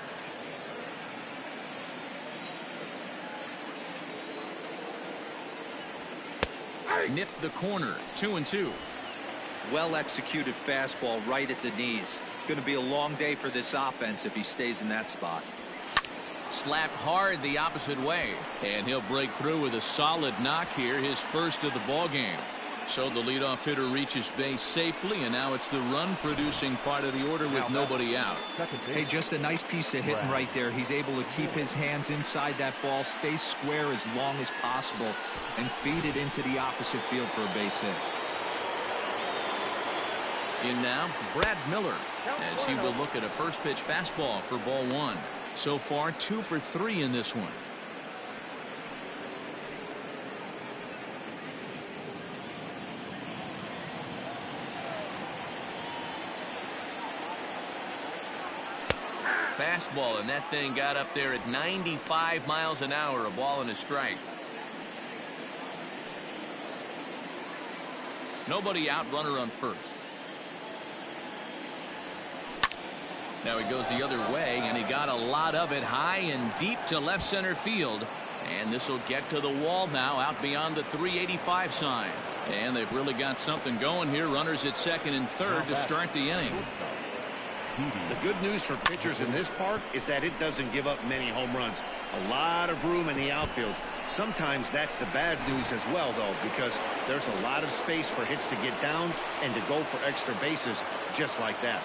Nipped the corner, 2-2.
Well executed fastball right at the knees. Going to be a long day for this offense if he stays in that spot.
Slapped hard the opposite way, and he'll break through with a solid knock here, his first of the ball game. So the leadoff hitter reaches base safely, and now it's the run-producing part of the order with nobody out.
Hey, just a nice piece of hitting right there. He's able to keep his hands inside that ball, stay square as long as possible, and feed it into the opposite field for a base hit.
In now, Brad Miller, as he will look at a first pitch fastball for ball 1. So far, 2 for 3 in this one. Fastball, and that thing got up there at 95 miles an hour, a ball and a strike. Nobody out, runner on first. Now he goes the other way, and he got a lot of it high and deep to left center field. And this will get to the wall now, out beyond the 385 sign. And they've really got something going here. Runners at second and third to start the inning.
The good news for pitchers in this park is that it doesn't give up many home runs. A lot of room in the outfield. Sometimes that's the bad news as well, though, because there's a lot of space for hits to get down and to go for extra bases just like that.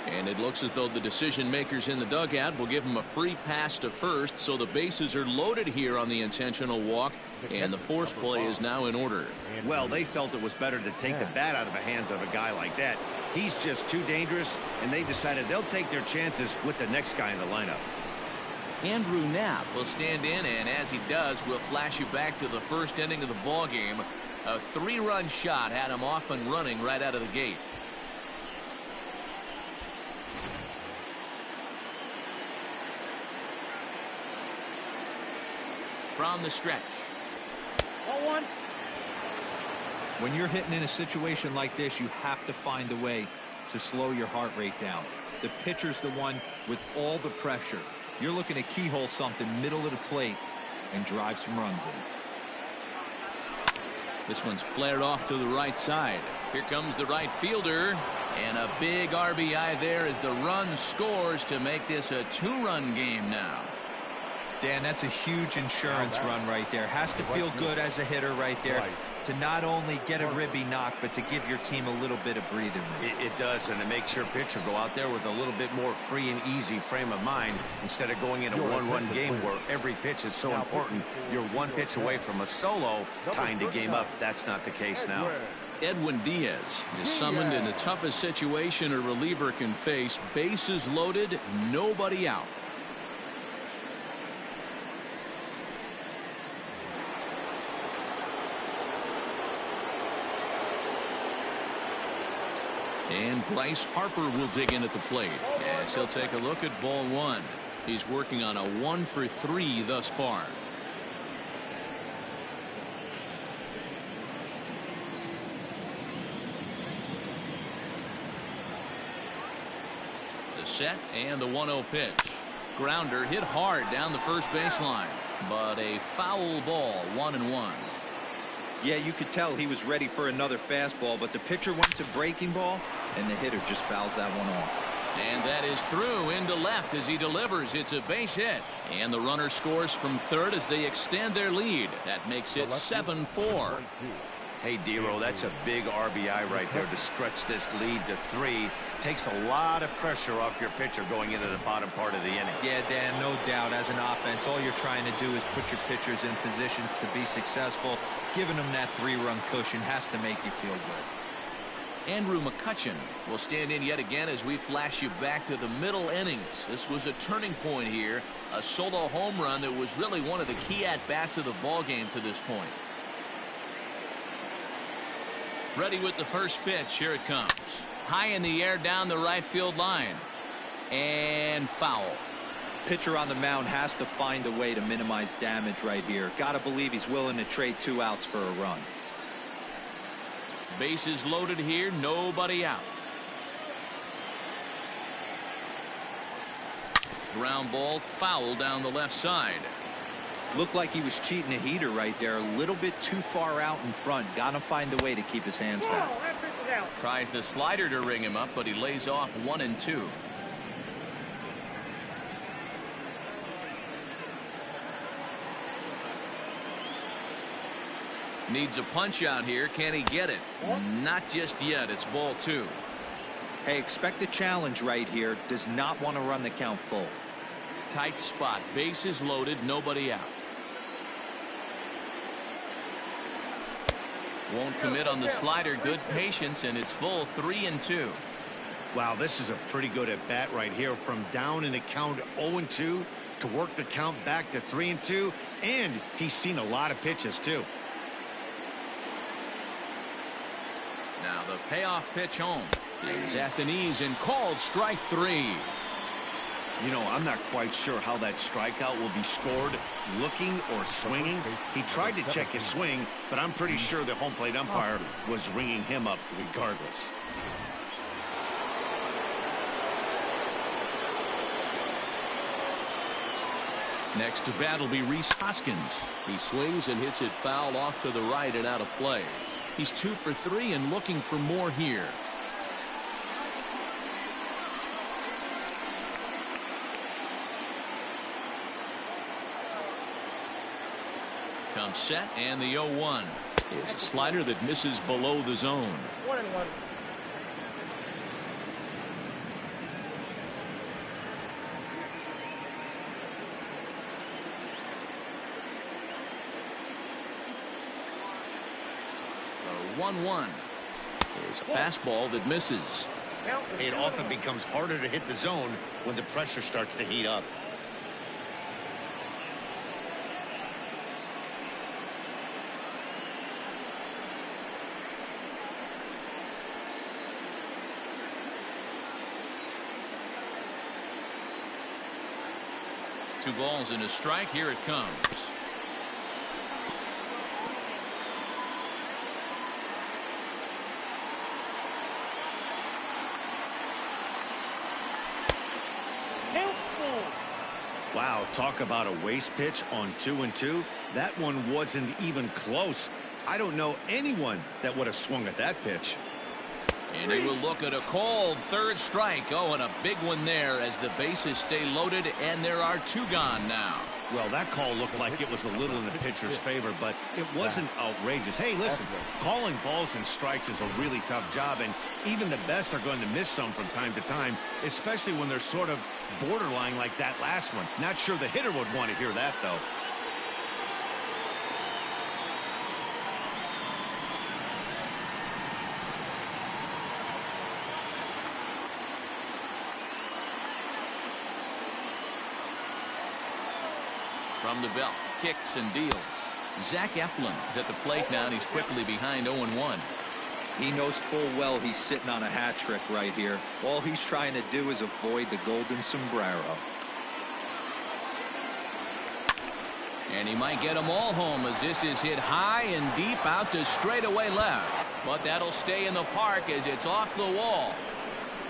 And it looks as though the decision makers in the dugout will give him a free pass to first, so the bases are loaded here on the intentional walk, and the force play is now in order.
Well, they felt it was better to take the bat out of the hands of a guy like that. He's just too dangerous, and they decided they'll take their chances with the next guy in the lineup.
Andrew Knapp will stand in, and as he does, we'll flash you back to the first inning of the ball game. A 3-run shot had him off and running right out of the gate. From the stretch.
0-1.
When you're hitting in a situation like this, you have to find a way to slow your heart rate down. The pitcher's the one with all the pressure. You're looking to keyhole something middle of the plate and drive some runs in.
This one's flared off to the right side. Here comes the right fielder, and a big RBI there as the run scores to make this a 2-run game now.
Dan, that's a huge insurance run right there. Has to feel good as a hitter right there to not only get a ribby knock, but to give your team a little bit of breathing room.
It does, and it makes your pitcher go out there with a little bit more free and easy frame of mind instead of going in a one-run game where every pitch is so important. You're one pitch away from a solo, tying the game up. That's not the case now.
Edwin Diaz is summoned in the toughest situation a reliever can face. Bases loaded, nobody out. And Bryce Harper will dig in at the plate as he'll take a look at ball one. He's working on a 1-for-3 thus far. The set and the 1-0 pitch. Grounder hit hard down the first baseline, but a foul ball, 1-1.
Yeah, you could tell he was ready for another fastball, but the pitcher went to breaking ball, and the hitter just fouls that one off.
And that is through into left as he delivers. It's a base hit. And the runner scores from third as they extend their lead. That makes it 7-4.
Hey, D-Row, that's a big RBI right there to stretch this lead to 3. Takes a lot of pressure off your pitcher going into the bottom part of the inning.
Yeah, Dan, no doubt. As an offense, all you're trying to do is put your pitchers in positions to be successful. Giving them that 3-run cushion has to make you feel good.
Andrew McCutchen will stand in yet again as we flash you back to the middle innings. This was a turning point here. A solo home run that was really one of the key at-bats of the ballgame to this point. Ready with the first pitch. Here it comes. High in the air down the right field line. And foul.
Pitcher on the mound has to find a way to minimize damage right here. Got to believe he's willing to trade 2 outs for a run.
Bases loaded here. Nobody out. Ground ball foul down the left side.
Looked like he was cheating a heater right there. A little bit too far out in front. Got to find a way to keep his hands back.
Tries the slider to ring him up, but he lays off 1-2. Needs a punch out here. Can he get it? Not just yet. It's ball 2.
Hey, expect a challenge right here. Does not want to run the count full.
Tight spot. Bases loaded. Nobody out. Won't commit on the slider. Good patience, and it's full. 3-2.
Wow, this is a pretty good at bat right here. From down in the count 0-2 to work the count back to 3-2, and he's seen a lot of pitches too.
Now the payoff pitch home. He's at the knees and called strike 3.
You know, I'm not quite sure how that strikeout will be scored, looking or swinging. He tried to check his swing, but I'm pretty sure the home plate umpire was ringing him up regardless.
Next to bat will be Rhys Hoskins. He swings and hits it foul off to the right and out of play. He's 2 for 3 and looking for more here. Comes set and the 0-1 is a slider that misses below the zone.
1-1.
The 1-1 is a fastball that misses.
It often becomes harder to hit the zone when the pressure starts to heat up.
Two balls and a strike. Here it comes.
Wow, talk about a waste pitch on 2-2. That one wasn't even close. I don't know anyone that would have swung at that pitch.
And he will look at a called third strike. Oh, and a big one there as the bases stay loaded, and there are 2 gone now.
Well, that call looked like it was a little in the pitcher's favor, but it wasn't outrageous. Hey, listen, calling balls and strikes is a really tough job, and even the best are going to miss some from time to time, especially when they're sort of borderline like that last one. Not sure the hitter would want to hear that, though.
From the belt, kicks and deals. Zach Eflin is at the plate now, and he's quickly behind 0-1.
He knows full well he's sitting on a hat trick right here. All he's trying to do is avoid the golden sombrero.
And he might get them all home as this is hit high and deep out to straightaway left. But that'll stay in the park as it's off the wall.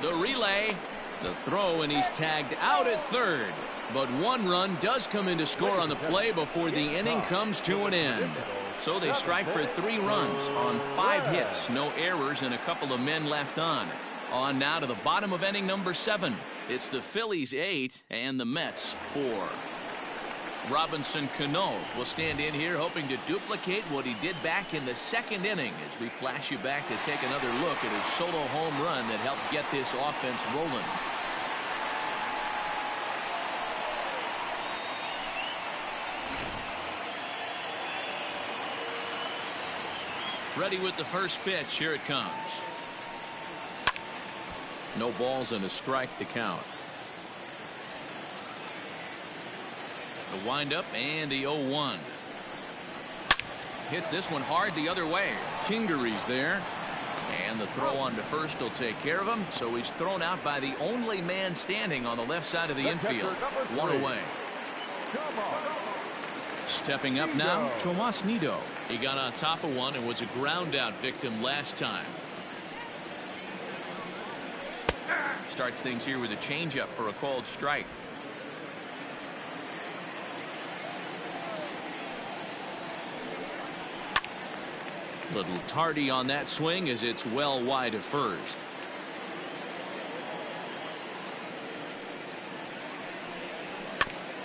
The relay, the throw, and he's tagged out at third. But 1 run does come in to score on the play before the inning comes to an end. So they strike for 3 runs on 5 hits, no errors, and a couple of men left on. On now to the bottom of inning number 7. It's the Phillies 8 and the Mets 4. Robinson Cano will stand in here hoping to duplicate what he did back in the 2nd inning as we flash you back to take another look at his solo home run that helped get this offense rolling. Ready with the first pitch. Here it comes. No balls and a strike to count. The windup and the 0-1. Hits this one hard the other way. Kingery's there. And the throw on to first will take care of him. So he's thrown out by the only man standing on the left side of the infield. 1 away. Stepping up now, Tomas Nido. He got on top of one and was a ground out victim last time. Starts things here with a changeup for a called strike. Little tardy on that swing as it's well wide of first.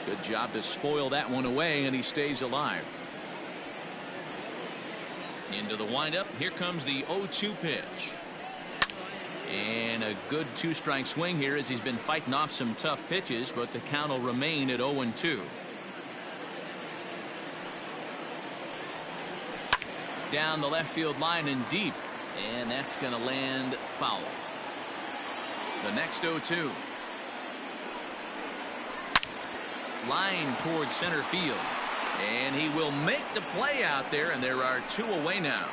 Good job to spoil that one away, and he stays alive. Into the windup. Here comes the 0-2 pitch. And a good 2-strike swing here as he's been fighting off some tough pitches, but the count will remain at 0-2. Down the left field line and deep, and that's going to land foul. The next 0-2. Line towards center field, and he will make the play out there, and there are 2 away now.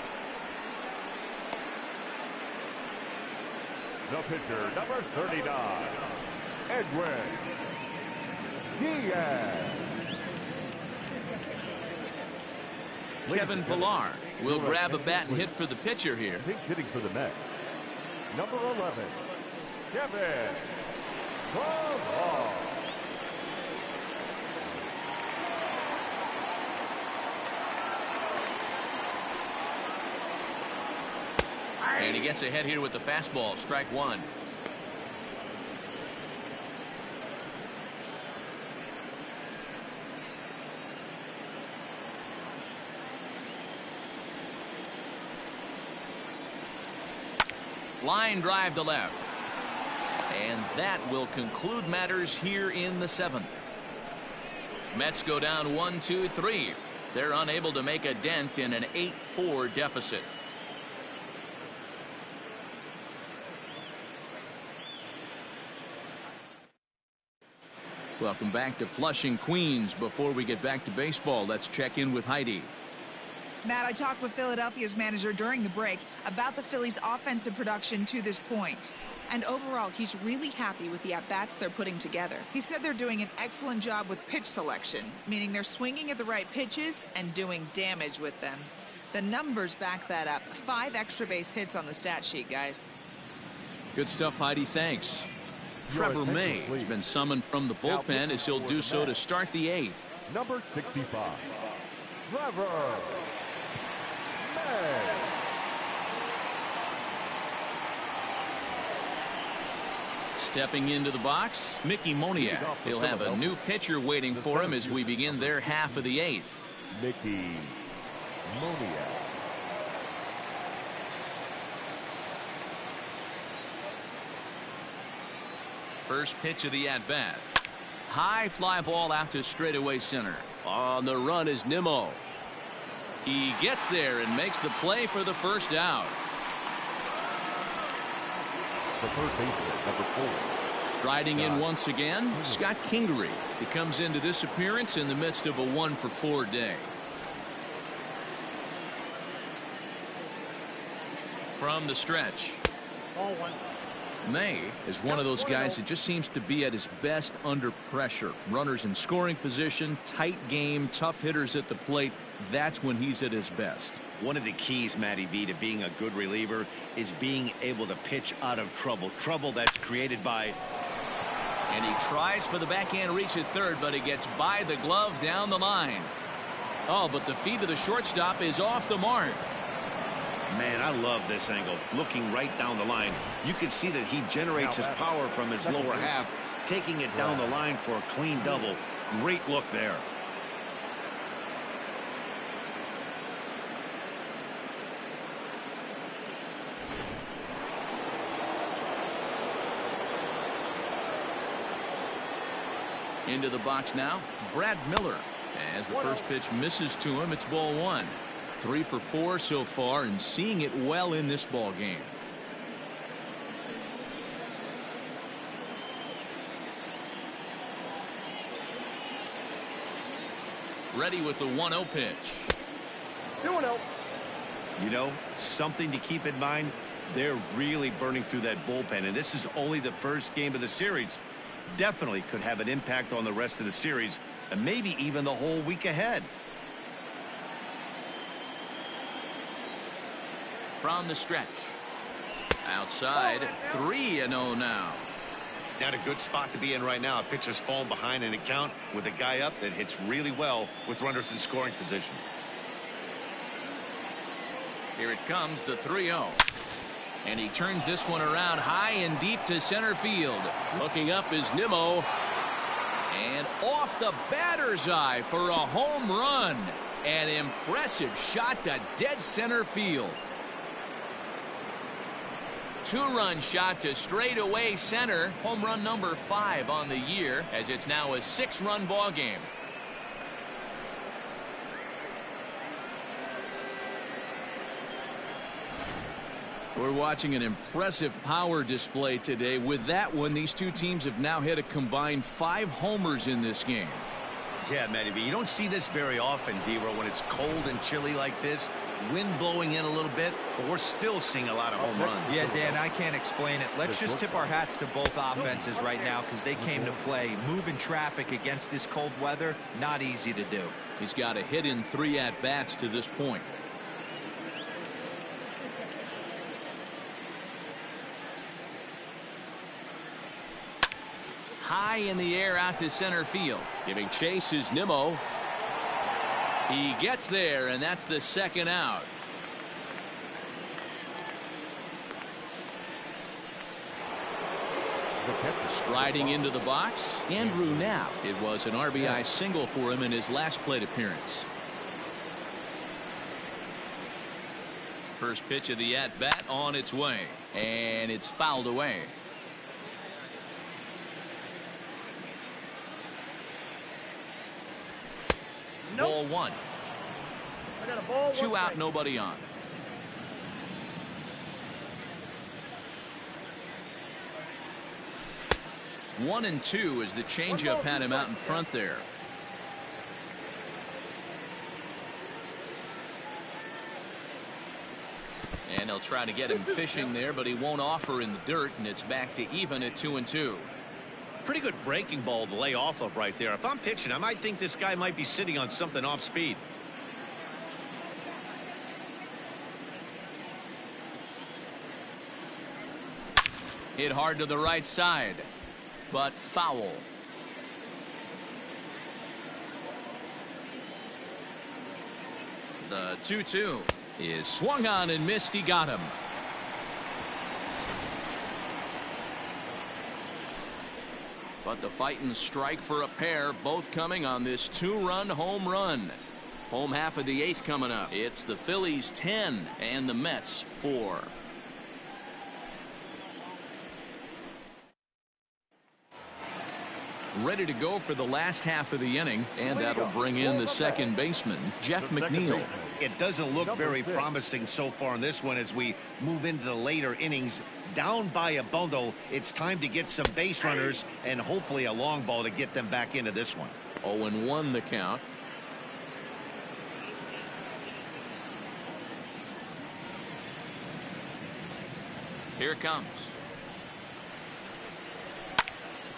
The pitcher, number 39, Edwin Diaz.
Kevin Pillar will grab a bat and hit for the pitcher here.
Hitting for the Mets, number 11, Kevin Pillar.
And he gets ahead here with the fastball. Strike 1. Line drive to left. And that will conclude matters here in the 7th. Mets go down 1-2-3. They're unable to make a dent in an 8-4 deficit. Welcome back to Flushing, Queens. Before we get back to baseball, let's check in with Heidi.
Matt, I talked with Philadelphia's manager during the break about the Phillies' offensive production to this point. And overall, he's really happy with the at-bats they're putting together. He said they're doing an excellent job with pitch selection, meaning they're swinging at the right pitches and doing damage with them. The numbers back that up. 5 extra base hits on the stat sheet, guys.
Good stuff, Heidi. Thanks. Trevor May has been summoned from the bullpen as he'll do so to start the 8th.
Number 65, Trevor
Stepping into the box, Mickey Moniak. He'll have a new pitcher waiting for him as we begin their half of the eighth.
Mickey Moniak.
First pitch of the at-bat. High fly ball out to straightaway center. On the run is Nimmo. He gets there and makes the play for the first out.
The first baseman, number 4.
Striding in once again, Scott Kingery. He comes into this appearance in the midst of a 1-for-4 day. From the stretch. May is one of those guys that just seems to be at his best under pressure. Runners in scoring position, tight game, tough hitters at the plate. That's when he's at his best.
One of the keys, Matty V, to being a good reliever is being able to pitch out of trouble. Trouble that's created by...
And he tries for the backhand reach at third, but he gets by the glove down the line. Oh, but the feed to the shortstop is off the mark.
Man, I love this angle. Looking right down the line, you can see that he generates his power from his lower half, taking it down the line for a clean double. Great look there.
Into the box now, Brad Miller. As the first pitch misses to him, it's ball 1. 3 for 4 so far and seeing it well in this ball game. Ready with the 1-0 pitch.
2-0.
You know, something to keep in mind, they're really burning through that bullpen, and this is only the first game of the series. Definitely could have an impact on the rest of the series and maybe even the whole week ahead.
From the stretch. Outside, 3-0 now.
Not a good spot to be in right now. A pitcher's falling behind in the count with a guy up that hits really well with runners in scoring position.
Here it comes, the 3-0. And he turns this one around high and deep to center field. Looking up is Nimmo. And off the batter's eye for a home run. An impressive shot to dead center field. 2-run shot to straightaway center. Home run number 5 on the year, as it's now a 6-run ball game. We're watching an impressive power display today. With that one, these two teams have now hit a combined 5 homers in this game.
Yeah, Matty B, you don't see this very often, D-Ro, when it's cold and chilly like this. Wind blowing in a little bit, but we're still seeing a lot of home runs.
Yeah, Dan, I can't explain it. Let's just tip our hats to both offenses right now because they came to play. Moving traffic against this cold weather, not easy to do.
He's got a hit in 3 at-bats to this point. High in the air out to center field. Giving chase is Nimmo. He gets there, and that's the 2nd out. Striding into the box, Andrew Knapp. It was an RBI single for him in his last plate appearance. First pitch of the at-bat on its way, and it's fouled away. Ball 1.
I got a ball.
2 out, nobody on. One and 2 as the changeup had him out in front there. And he'll try to get him fishing there, but he won't offer in the dirt, and it's back to even at 2-2.
Pretty good breaking ball to lay off of right there. If I'm pitching, I might think this guy might be sitting on something off speed.
Hit hard to the right side, but foul. The 2-2. is swung on and missed. He got him. But the fighting strike for a pair, both coming on this 2-run home run. Home half of the 8th coming up. It's the Phillies 10 and the Mets 4. Ready to go for the last half of the inning, and that'll bring in the second baseman, Jeff McNeil.
It doesn't look very promising so far in this one as we move into the later innings. Down by a bundle, it's time to get some base runners and hopefully a long ball to get them back into this one.
0-1 the count. Here it comes.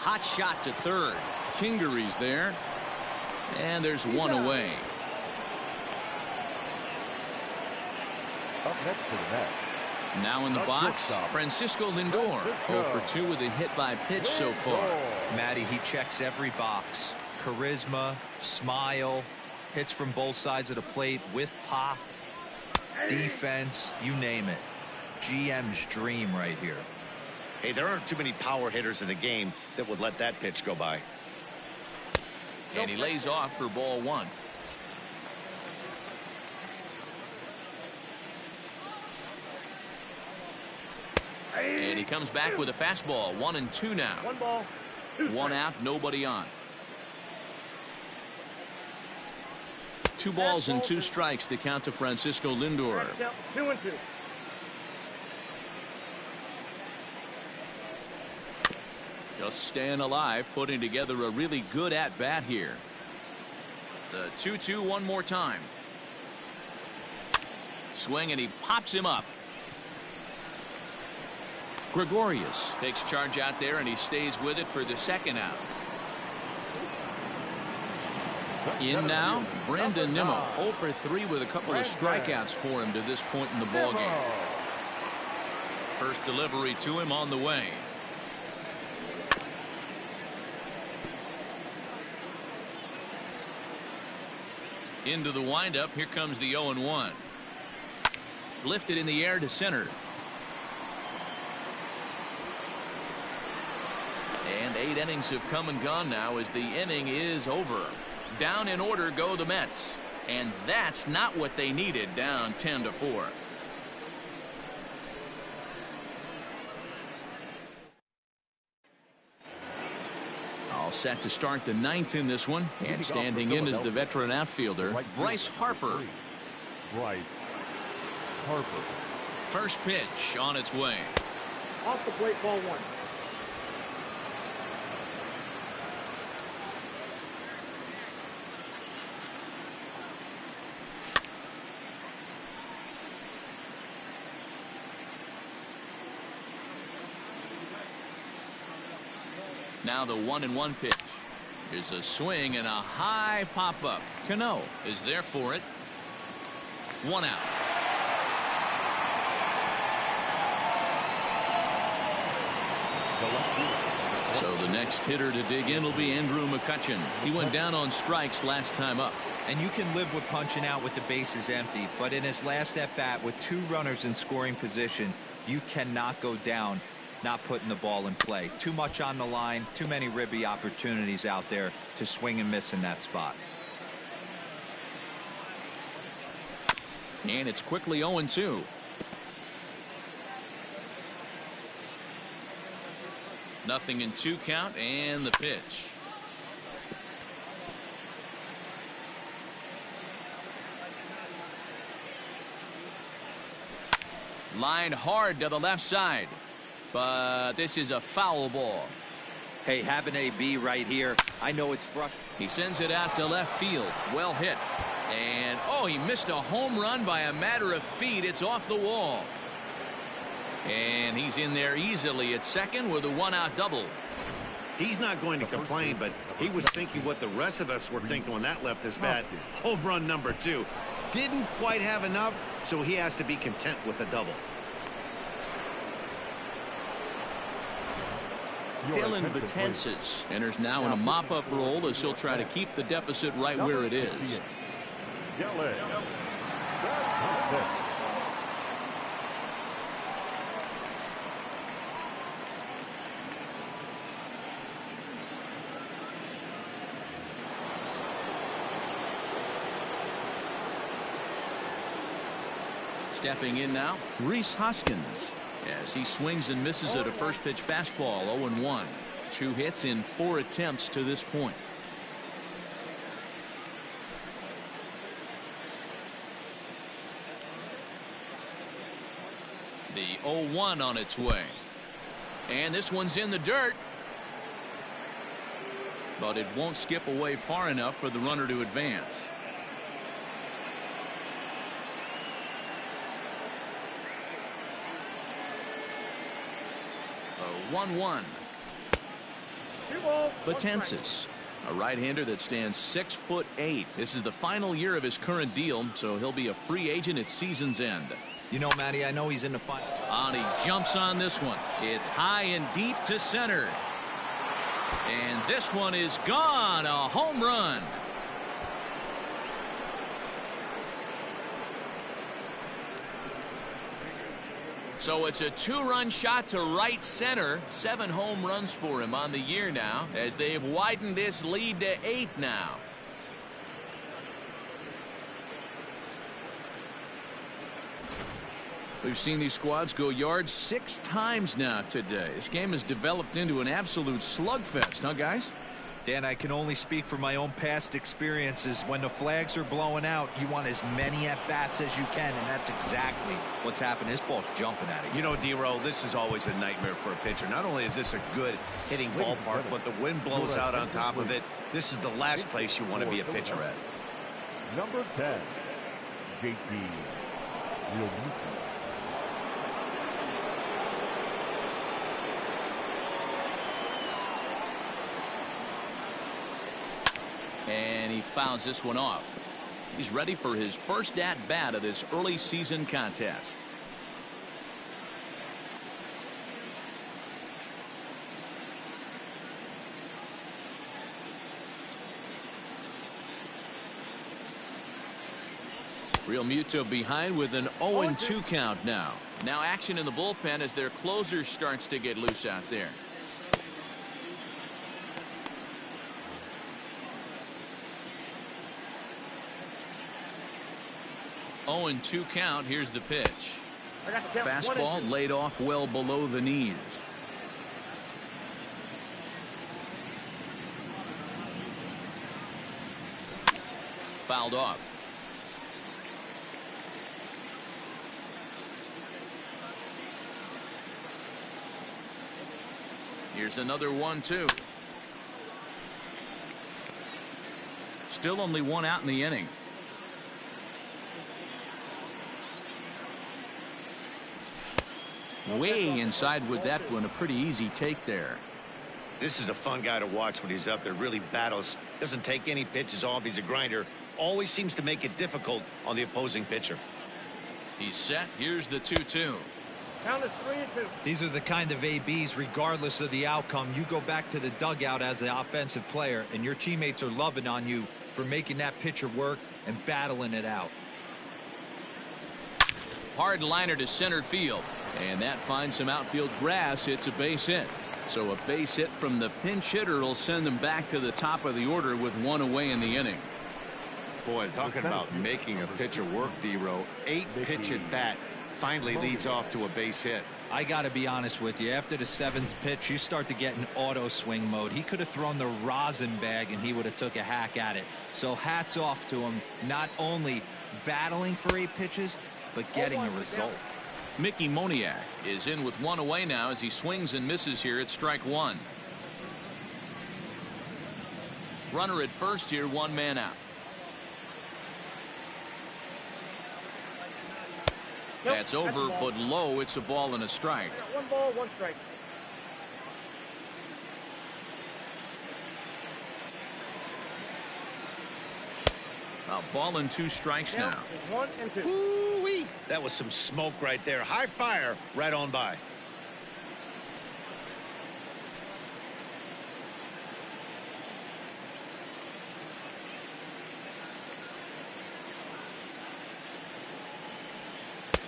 Hot shot to third. Kingery's there. And there's one away.
Up next to the Mets.
Now in the box, Francisco Lindor. 0 for 2 with a hit by pitch so far.
Matty, he checks every box. Charisma, smile, hits from both sides of the plate with pop, defense, you name it. GM's dream right here.
Hey, there aren't too many power hitters in the game that would let that pitch go by.
And he lays off for ball 1. And he comes back with a fastball. 1-2 now.
1 ball.
1 out, nobody on. 2 balls and 2 strikes to count to Francisco Lindor.
2-2.
Just staying alive, putting together a really good at-bat here. The 2-2 one more time. Swing, and he pops him up. Gregorius takes charge out there, and he stays with it for the second out. In now, Brandon Nimmo. 0 for 3 with a couple of strikeouts for him to this point in the ballgame. First delivery to him on the way. Into the windup. Here comes the 0-1. Lifted in the air to center. And 8 innings have come and gone now as the inning is over. Down in order go the Mets. And that's not what they needed, down 10-4. All set to start the 9th in this one, and standing in is the veteran outfielder, Bryce Harper.
Bryce Harper.
First pitch on its way.
Off the plate, ball 1.
Now the 1-1 pitch. Here's a swing and a high pop-up. Cano is there for it. 1 out. So the next hitter to dig in will be Andrew McCutchen. He went down on strikes last time up.
And you can live with punching out with the bases empty, but in his last at-bat with 2 runners in scoring position, you cannot go down not putting the ball in play. Too much on the line, too many ribby opportunities out there to swing and miss in that spot.
And it's quickly 0-2. Nothing in 2 count, and the pitch. Line hard to the left side. But this is a foul ball.
Hey, have an AB right here. I know it's frustrating.
He sends it out to left field. Well hit. And, oh, he missed a home run by a matter of feet. It's off the wall. And he's in there easily at second with a 1-out double.
He's not going to complain, but he was thinking what the rest of us were thinking when that left his bat. Home run number 2. Didn't quite have enough, so he has to be content with a double.
Dylan Betances enters now in a mop-up role as he'll try to keep the deficit right where it is. Stepping in now, Rhys Hoskins, as he swings and misses at a first pitch fastball. 0-1. 2 hits in 4 attempts to this point. The 0-1 on its way. And this one's in the dirt. But it won't skip away far enough for the runner to advance. A 1-1. Batensis, a right-hander that stands 6'8". This is the final year of his current deal, so he'll be a free agent at season's end.
You know, Matty, I know he's in the final.
And he jumps on this one. It's high and deep to center. And this one is gone. A home run. So it's a 2-run shot to right center. 7 home runs for him on the year now, as they've widened this lead to 8 now. We've seen these squads go yards 6 times now today. This game has developed into an absolute slugfest, huh, guys?
Dan, I can only speak from my own past experiences. When the flags are blowing out, you want as many at-bats as you can, and that's exactly what's happened. This ball's jumping at it.
You know, D-Row, this is always a nightmare for a pitcher. Not only is this a good hitting ballpark, but the wind blows out on top of it. This is the last place you want to be a pitcher at.
Number 10, JT Realmuto.
And he fouls this one off. He's ready for his first at-bat of this early season contest. Realmuto behind with an 0-2 count now. Now action in the bullpen as their closer starts to get loose out there. Oh, and 2 count. Here's the pitch. Fastball laid off well below the knees. Fouled off. Here's another 1-2. Still only 1 out in the inning. Way inside with that one. A pretty easy take there.
This is a fun guy to watch when he's up there. Really battles. Doesn't take any pitches off. He's a grinder. Always seems to make it difficult on the opposing pitcher.
He's set. Here's the 2-2.
Count is 3-2.
These are the kind of ABs, regardless of the outcome. You go back to the dugout as an offensive player, and your teammates are loving on you for making that pitcher work and battling it out.
Hard liner to center field. And that finds some outfield grass. It's a base hit. So a base hit from the pinch hitter will send them back to the top of the order with 1 away in the inning.
Boy, talking about making a pitcher work, D-Row. 8 pitch at bat finally leads off to a base hit.
I got to be honest with you. After the 7th pitch, you start to get in auto swing mode. He could have thrown the rosin bag and he would have took a hack at it. So hats off to him, not only battling for 8 pitches, but getting a result.
Mickey Moniak is in with 1 away now as he swings and misses here at strike 1. Runner at first here, 1 man out. That's over, but low. It's a ball and a strike.
1 ball, 1 strike.
A ball and 2 strikes now.
1 and 2.
Ooh-wee. That was some smoke right there. High fire right on by.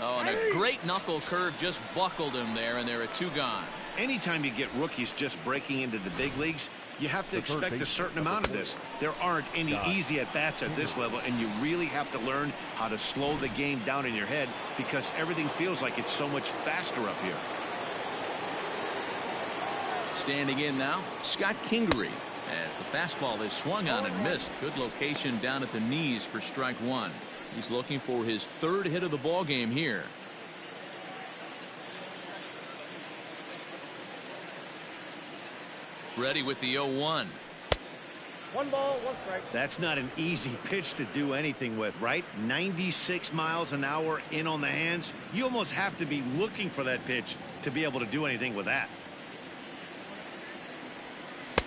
Oh, and a great knuckle curve just buckled him there, and there are 2 gone.
Anytime you get rookies just breaking into the big leagues, you have to expect a certain amount of this. There aren't any easy at-bats at this level, and you really have to learn how to slow the game down in your head because everything feels like it's so much faster up here.
Standing in now, Scott Kingery, as the fastball is swung on and missed. Good location down at the knees for strike 1. He's looking for his 3rd hit of the ball game here. Ready with the 0-1.
1 ball, 1 strike.
That's not an easy pitch to do anything with, right? 96 miles an hour in on the hands. You almost have to be looking for that pitch to be able to do anything with that.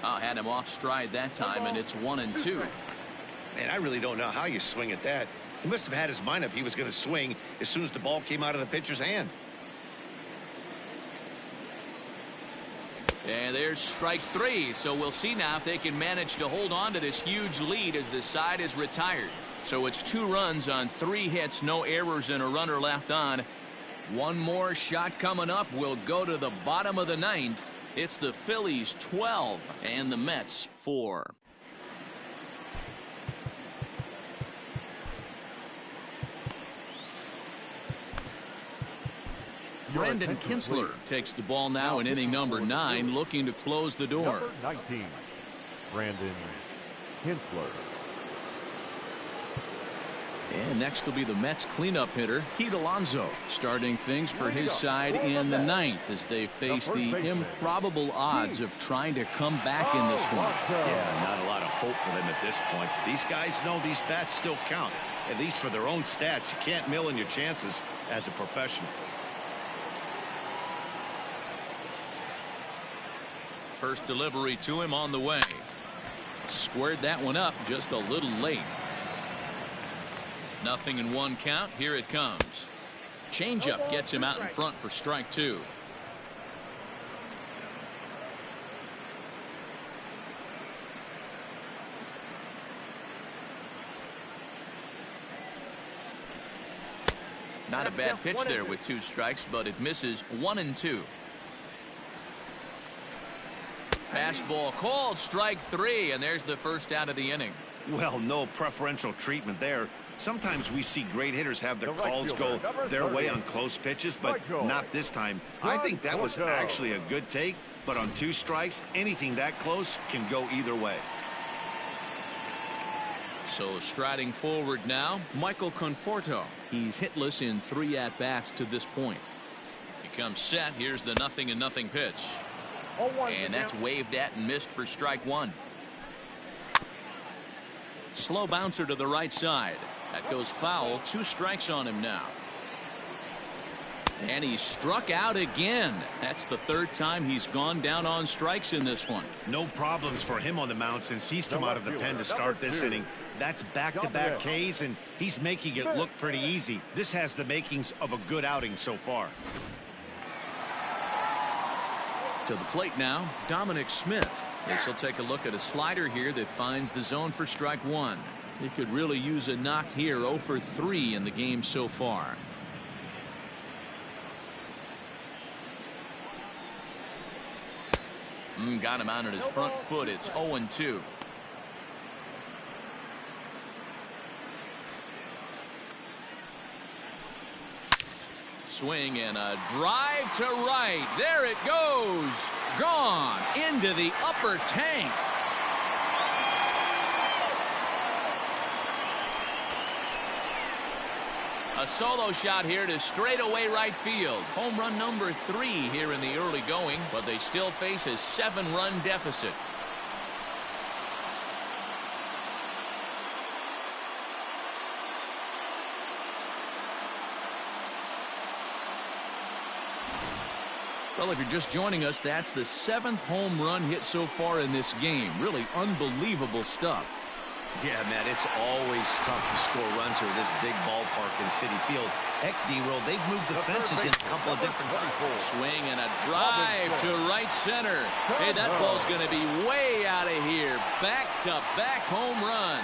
Oh, had him off stride that time, and it's 1-2.
Man, I really don't know how you swing at that. He must have had his mind up he was going to swing as soon as the ball came out of the pitcher's hand.
And there's strike 3, so we'll see now if they can manage to hold on to this huge lead as the side is retired. So it's 2 runs on 3 hits, no errors, and a runner left on. One more shot coming up. We'll go to the bottom of the 9th. It's the Phillies 12 and the Mets 4. Brandon Kinsler takes the ball now in inning number 9, looking to close the door.
Number 19, Brandon Kinsler.
And next will be the Mets cleanup hitter, Pete Alonso, starting things for his side in the 9th as they face the improbable odds of trying to come back in this one.
Yeah, not a lot of hope for them at this point. These guys know these bats still count, at least for their own stats. You can't mill in your chances as a professional.
First delivery to him on the way. Squared that one up just a little late. 0-1 count. Here it comes. Changeup gets him out in front for strike 2. Not a bad pitch there with 2 strikes, but it misses 1-2. Fastball called, strike 3, and there's the first out of the inning.
Well, no preferential treatment there. Sometimes we see great hitters have their calls go their way on close pitches, but not this time. I think that was actually a good take, but on 2 strikes, anything that close can go either way.
So striding forward now, Michael Conforto. He's hitless in 3 at-bats to this point. He comes set. Here's the 0-0 pitch. And that's waved at and missed for strike 1. Slow bouncer to the right side. That goes foul. 2 strikes on him now. And he struck out again. That's the 3rd time he's gone down on strikes in this one.
No problems for him on the mound since he's come out of the pen to start this inning. That's back-to-back Ks, and he's making it look pretty easy. This has the makings of a good outing so far.
To the plate now, Dominic Smith. This will take a look at a slider here that finds the zone for strike 1. He could really use a knock here. 0 for 3 in the game so far. Got him out on his front foot. It's 0-2. Swing and a drive to right. There it goes. Gone into the upper tank. A solo shot here to straightaway right field. Home run number 3 here in the early going, but they still face a 7-run deficit. Well, if you're just joining us, that's the 7th home run hit so far in this game. Really unbelievable stuff.
Yeah, Matt, it's always tough to score runs here at this big ballpark in Citi Field. Heck, D-Roll, they've moved the fences in a couple of different times.
Swing and a drive to right center. Hey, that ball's going to be way out of here. Back-to-back home runs.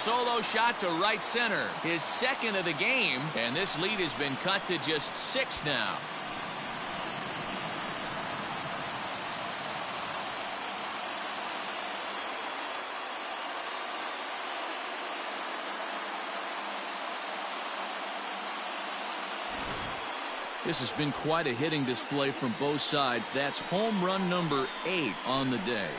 solo shot to right center. His second of the game, and this lead has been cut to just 6 now. This has been quite a hitting display from both sides. That's home run number 8 on the day.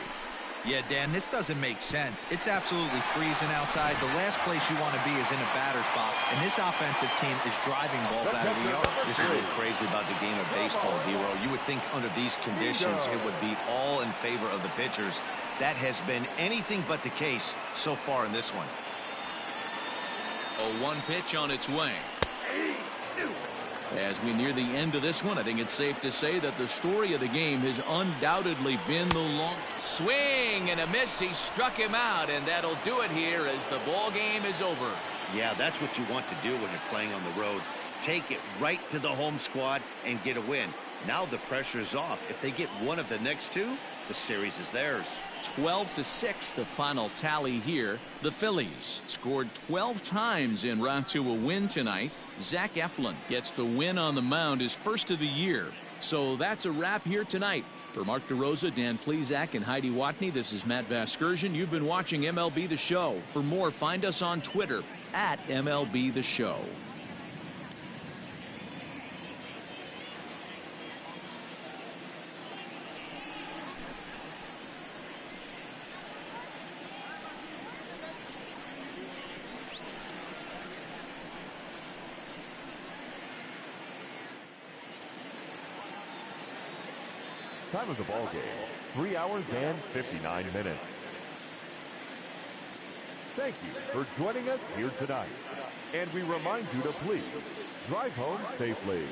Yeah, Dan, this doesn't make sense. It's absolutely freezing outside. The last place you want to be is in a batter's box, and this offensive team is driving balls out of the yard.
This is what's crazy about the game of baseball, Dero. You would think under these conditions it would be all in favor of the pitchers. That has been anything but the case so far in this one.
A 1 pitch on its way. As we near the end of this one, I think it's safe to say that the story of the game has undoubtedly been the long swing and a miss. He struck him out, and that'll do it here as the ball game is over.
Yeah, that's what you want to do when you're playing on the road. Take it right to the home squad and get a win. Now the pressure is off. If they get one of the next 2, the series is theirs.
12-6 the final tally here. The Phillies scored 12 times en route to a win tonight. Zach Eflin gets the win on the mound, his first of the year. So that's a wrap here tonight. For Mark DeRosa, Dan Plesac, and Heidi Watney, this is Matt Vasgersian. You've been watching MLB The Show. For more, find us on Twitter at MLB The Show.
Time of the ball game, 3 hours and 59 minutes. Thank you for joining us here tonight. And we remind you to please drive home safely.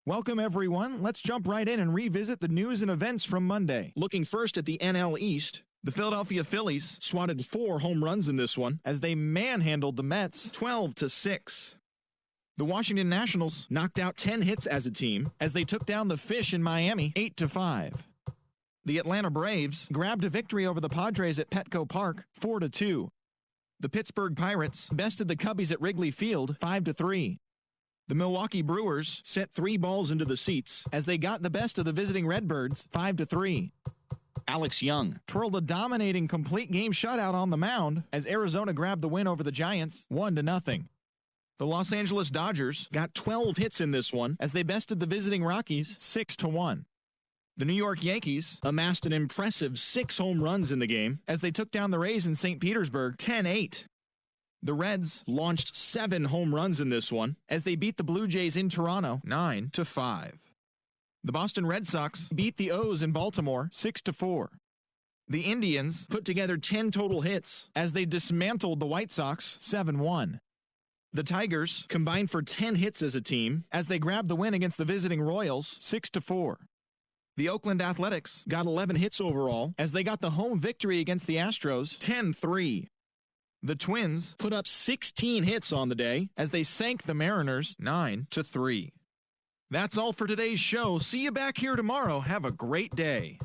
Welcome, everyone. Let's jump right in and revisit the news and events from Monday. Looking first at the NL East, the Philadelphia Phillies swatted 4 home runs in this one as they manhandled the Mets 12-6. The Washington Nationals knocked out 10 hits as a team as they took down the Fish in Miami 8-5. The Atlanta Braves grabbed a victory over the Padres at Petco Park 4-2. The Pittsburgh Pirates bested the Cubbies at Wrigley Field 5-3. The Milwaukee Brewers sent 3 balls into the seats as they got the best of the visiting Redbirds 5-3. Alex Young twirled a dominating complete game shutout on the mound as Arizona grabbed the win over the Giants 1-0. The Los Angeles Dodgers got 12 hits in this one as they bested the visiting Rockies 6-1. The New York Yankees amassed an impressive 6 home runs in the game as they took down the Rays in St. Petersburg 10-8. The Reds launched 7 home runs in this one as they beat the Blue Jays in Toronto 9-5. The Boston Red Sox beat the O's in Baltimore 6-4. The Indians put together 10 total hits as they dismantled the White Sox 7-1. The Tigers combined for 10 hits as a team as they grabbed the win against the visiting Royals 6-4. The Oakland Athletics got 11 hits overall as they got the home victory against the Astros 10-3. The Twins put up 16 hits on the day as they sank the Mariners 9-3. That's all for today's show. See you back here tomorrow. Have a great day.